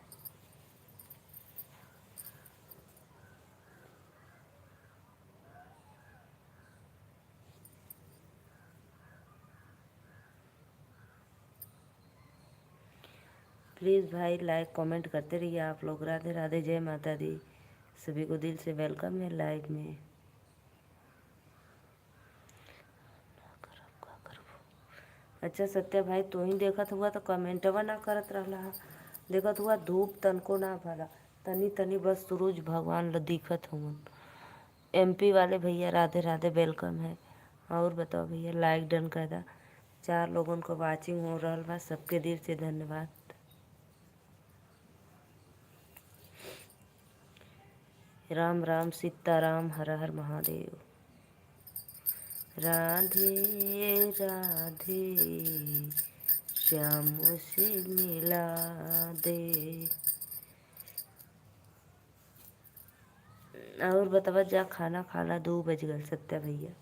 प्लीज़ भाई लाइक कमेंट करते रहिए आप लोग। राधे राधे, जय माता दी। सभी को दिल से वेलकम है लाइव में। अच्छा सत्या भाई, तू ही देखत हुआ तो कमेंटवा ना करत रहला। देखत हुआ धूप तनको ना भला, तनी तनी बस सूरज भगवान ल दिखत हुआ। MP वाले भैया राधे राधे, वेलकम है। और बताओ भैया, लाइक डन कर दा। 4 लोगों को वाचिंग हो रहा बा, सबके दिल से धन्यवाद। राम राम सीताराम, हर हर महादेव। राधे राधे श्याम से मिला दे। और बतावा, जा खाना खाला, 2 बज गए सत्या भैया।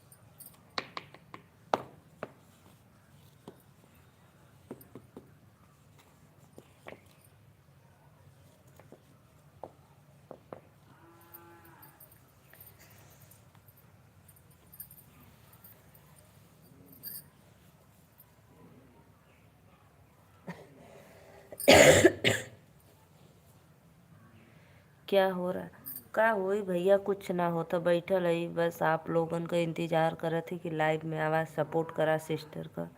क्या हो रहा, का होई भैया? कुछ ना होता, बैठल है बस आप लोगन का इंतज़ार करत है कि लाइव में आवाज़ सपोर्ट करा सिस्टर का।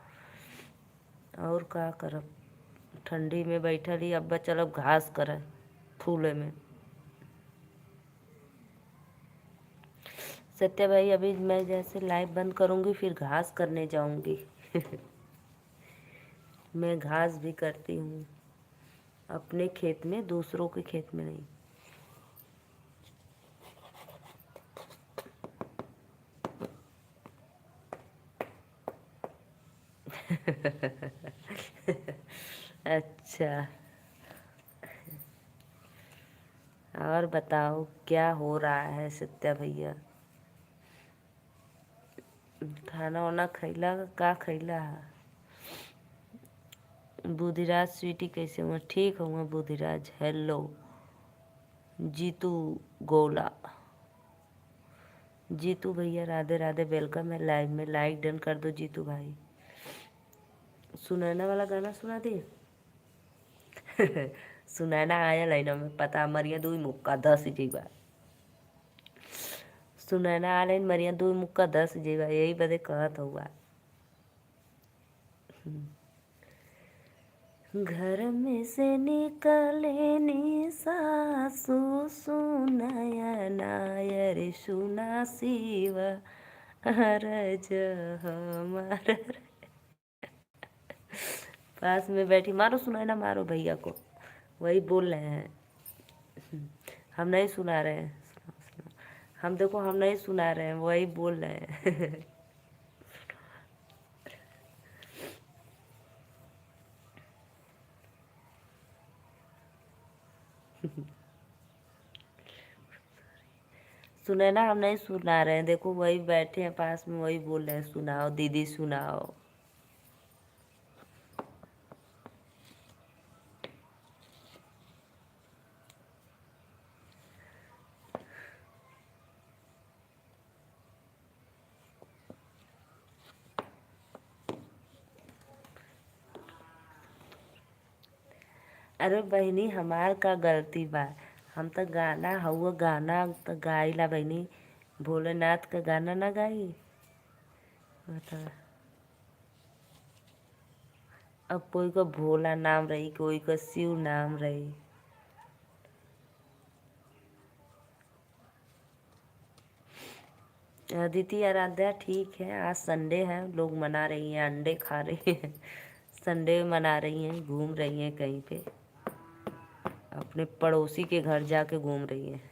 और का करब, ठंडी में बैठल ही। अब चलब घास करे फूले में। सत्या भाई, अभी मैं जैसे लाइव बंद करूँगी फिर घास करने जाऊँगी। मैं घास भी करती हूँ अपने खेत में, दूसरों के खेत में नहीं। अच्छा, और बताओ क्या हो रहा है सत्या भैया? खाना वाना खैला? का खैला है? बुधिराज स्वीटी कैसे हुआ? ठीक हुआ बुधिराज। हेलो जीतू गोला, जीतू भैया राधे राधे, वेलकम है लाइव में। लाइक डन कर दो जीतू भाई। सुनैना वाला गाना सुना दी। सुनैना आया लाइन में, पता मरिया 2 मुक्का 10 जीवा। सुनैना आ लाइन मरिया 2 मुक्का 10 जीवा, यही बदे कहत हुआ। घर में से निकले नी सासू, सुनाया नायर सुना शिव, अरज हमार। पास में बैठी, मारो सुनाया ना, मारो भैया को, वही बोल रहे हैं। हम नहीं सुना रहे हैं, हम देखो हम नहीं सुना रहे हैं, वही बोल रहे हैं। सुने ना, हम नहीं सुना रहे हैं, देखो वही बैठे हैं पास में, वही बोल रहे हैं सुनाओ दीदी सुनाओ। अरे बहनी, हमार का गलती बा? हम तो गाना हुआ गाना तो गाइला बहनी, भोलेनाथ का गाना ना गाई। बता, अब कोई का भोला नाम रही, कोई का शिव नाम रही। अदिति आराध्या ठीक है, आज संडे है, लोग मना रही हैं, अंडे खा रही हैं। संडे मना रही हैं, घूम रही हैं कहीं पे, अपने पड़ोसी के घर जाके घूम रही हैं।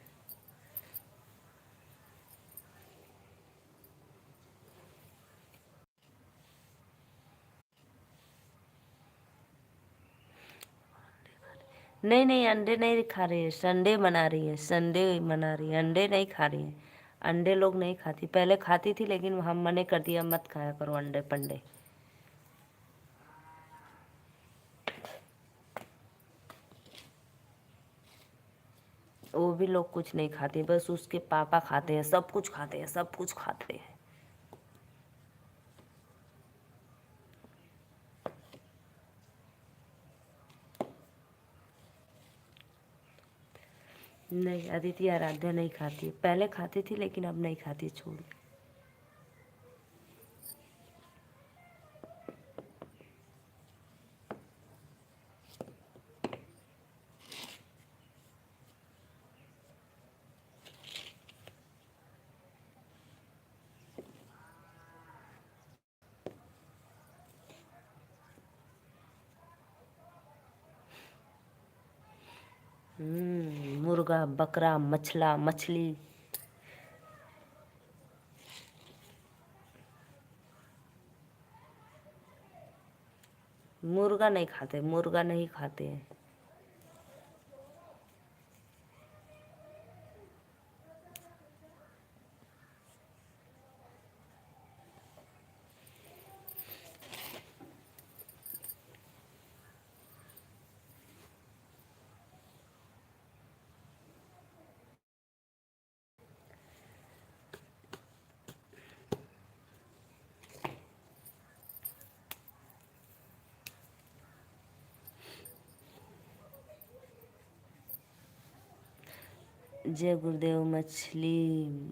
नहीं नहीं, अंडे नहीं खा रही है, संडे मना रही है, संडे मना रही है, अंडे नहीं खा रही है। अंडे लोग नहीं खाती, पहले खाती थी लेकिन हम मने कर दिया, मत खाया करो अंडे पंडे। वो भी लोग कुछ नहीं खाते, बस उसके पापा खाते हैं, सब कुछ खाते हैं, सब कुछ खाते हैं। नहीं, अदिति आराध्या नहीं खाती, पहले खाती थी लेकिन अब नहीं खाती, छोड़। मुर्गा बकरा मछला मछली। मुर्गा नहीं खाते, मुर्गा नहीं खाते हैं। जय गुरुदेव मछली,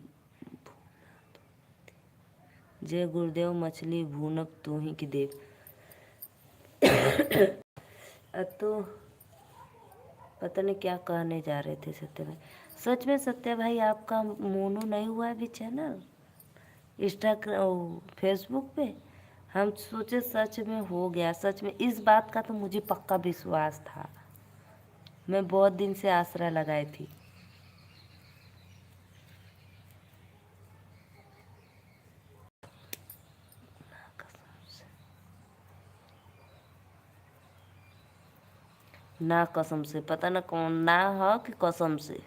जय गुरुदेव मछली भूनक तू ही की देव। तो पता नहीं क्या कहने जा रहे थे सत्य भाई। सच में सत्य भाई, आपका मोनू नहीं हुआ अभी चैनल इंस्टाग्राम फेसबुक पे? हम सोचे सच में हो गया, सच में इस बात का तो मुझे पक्का विश्वास था, मैं बहुत दिन से आसरा लगाई थी। ना कसम से, पता ना कौन ना हो कि कसम से।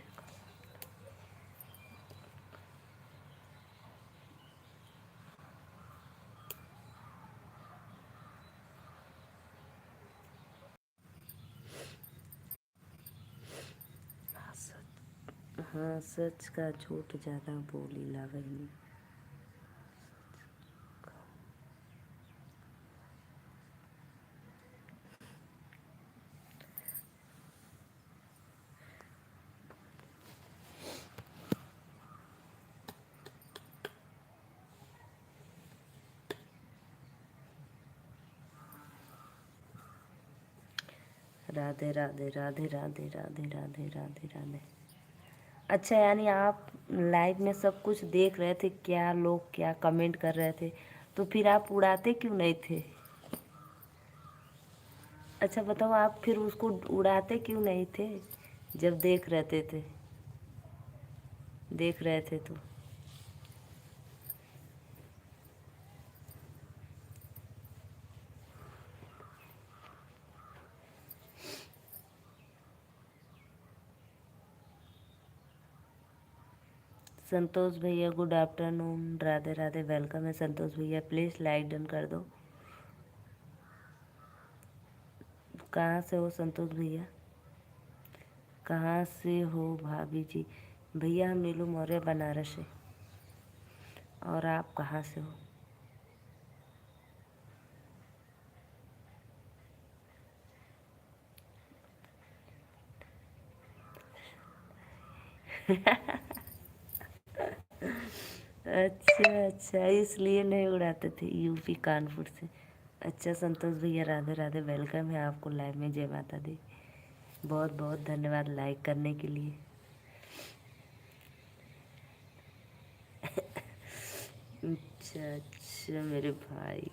हाँ, सच का झूठ ज्यादा बोली ला बहनी। राधे राधे राधे राधे राधे राधे राधे राधे। अच्छा, यानी आप लाइव में सब कुछ देख रहे थे, क्या लोग क्या कमेंट कर रहे थे, तो फिर आप उड़ाते क्यों नहीं थे? अच्छा बताओ, आप फिर उसको उड़ाते क्यों नहीं थे जब देख रहे थे, देख रहे थे तो? संतोष भैया good afternoon, Radhe Radhe, welcome है संतोष भैया, प्लीज़ लाइक डन कर दो। कहाँ से हो संतोष भैया, कहाँ से हो भाभी जी? भैया हम नीलू मौर्य बनारस से। और आप कहाँ से हो? अच्छा अच्छा, इसलिए नहीं उड़ाते थे यूपी कानपुर से। अच्छा संतोष भैया, राधे राधे, वेलकम है आपको लाइव में। जय माता दी। बहुत बहुत धन्यवाद लाइक करने के लिए। अच्छा अच्छा मेरे भाई।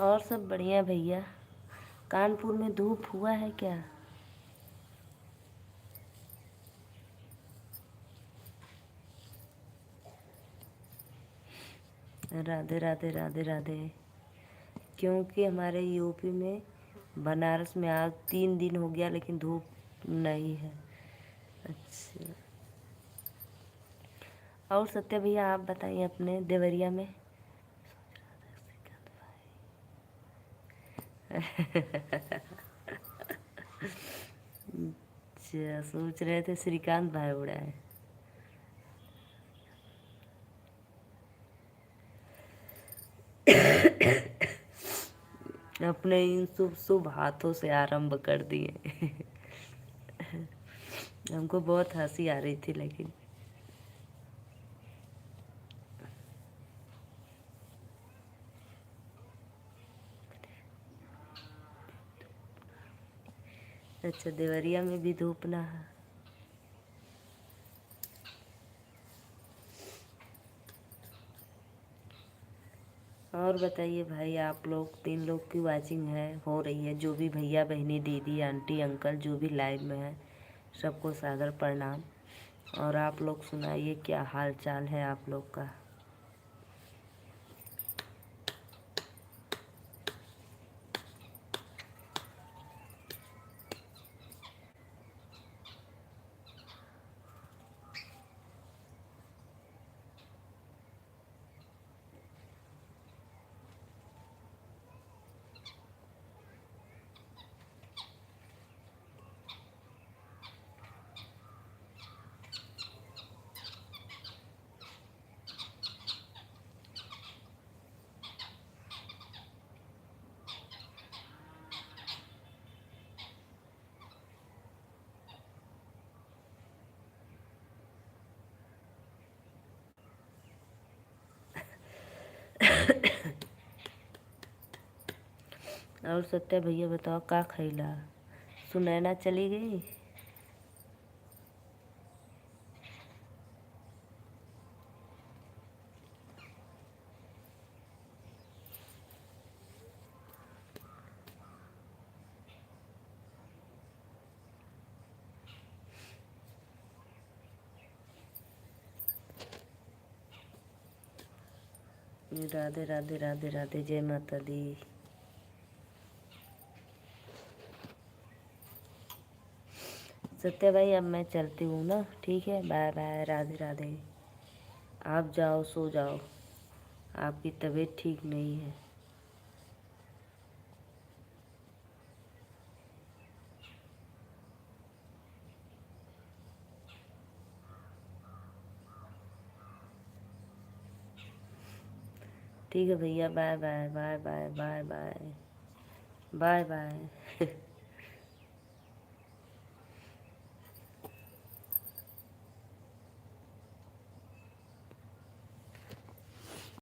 और सब बढ़िया भैया। कानपुर में धूप हुआ है क्या? राधे राधे राधे राधे। क्योंकि हमारे यूपी में बनारस में आज 3 दिन हो गया लेकिन धूप नहीं है। अच्छा। और सत्य भैया आप बताइए अपने देवरिया में। अच्छा, सोच रहे थे श्रीकांत भाई उड़ा है। अपने इन शुभ शुभ हाथों से आरंभ कर दिए। हमको बहुत हंसी आ रही थी लेकिन। अच्छा, देवरिया में भी धूप ना है। और बताइए भाई, आप लोग 3 लोग की वाचिंग है हो रही है। जो भी भैया बहनी दीदी आंटी अंकल जो भी लाइव में है, सबको सादर प्रणाम। और आप लोग सुनाइए, क्या हाल चाल है आप लोग का? और सत्या भैया बताओ का खैला? सुनैना चली गई? राधे राधे राधे राधे, जय माता दी। सत्या भाई अब मैं चलती हूँ ना, ठीक है, बाय बाय, राधे राधे। आप जाओ सो जाओ, आपकी तबीयत ठीक नहीं है। ठीक है भैया, bye bye bye bye bye bye bye bye.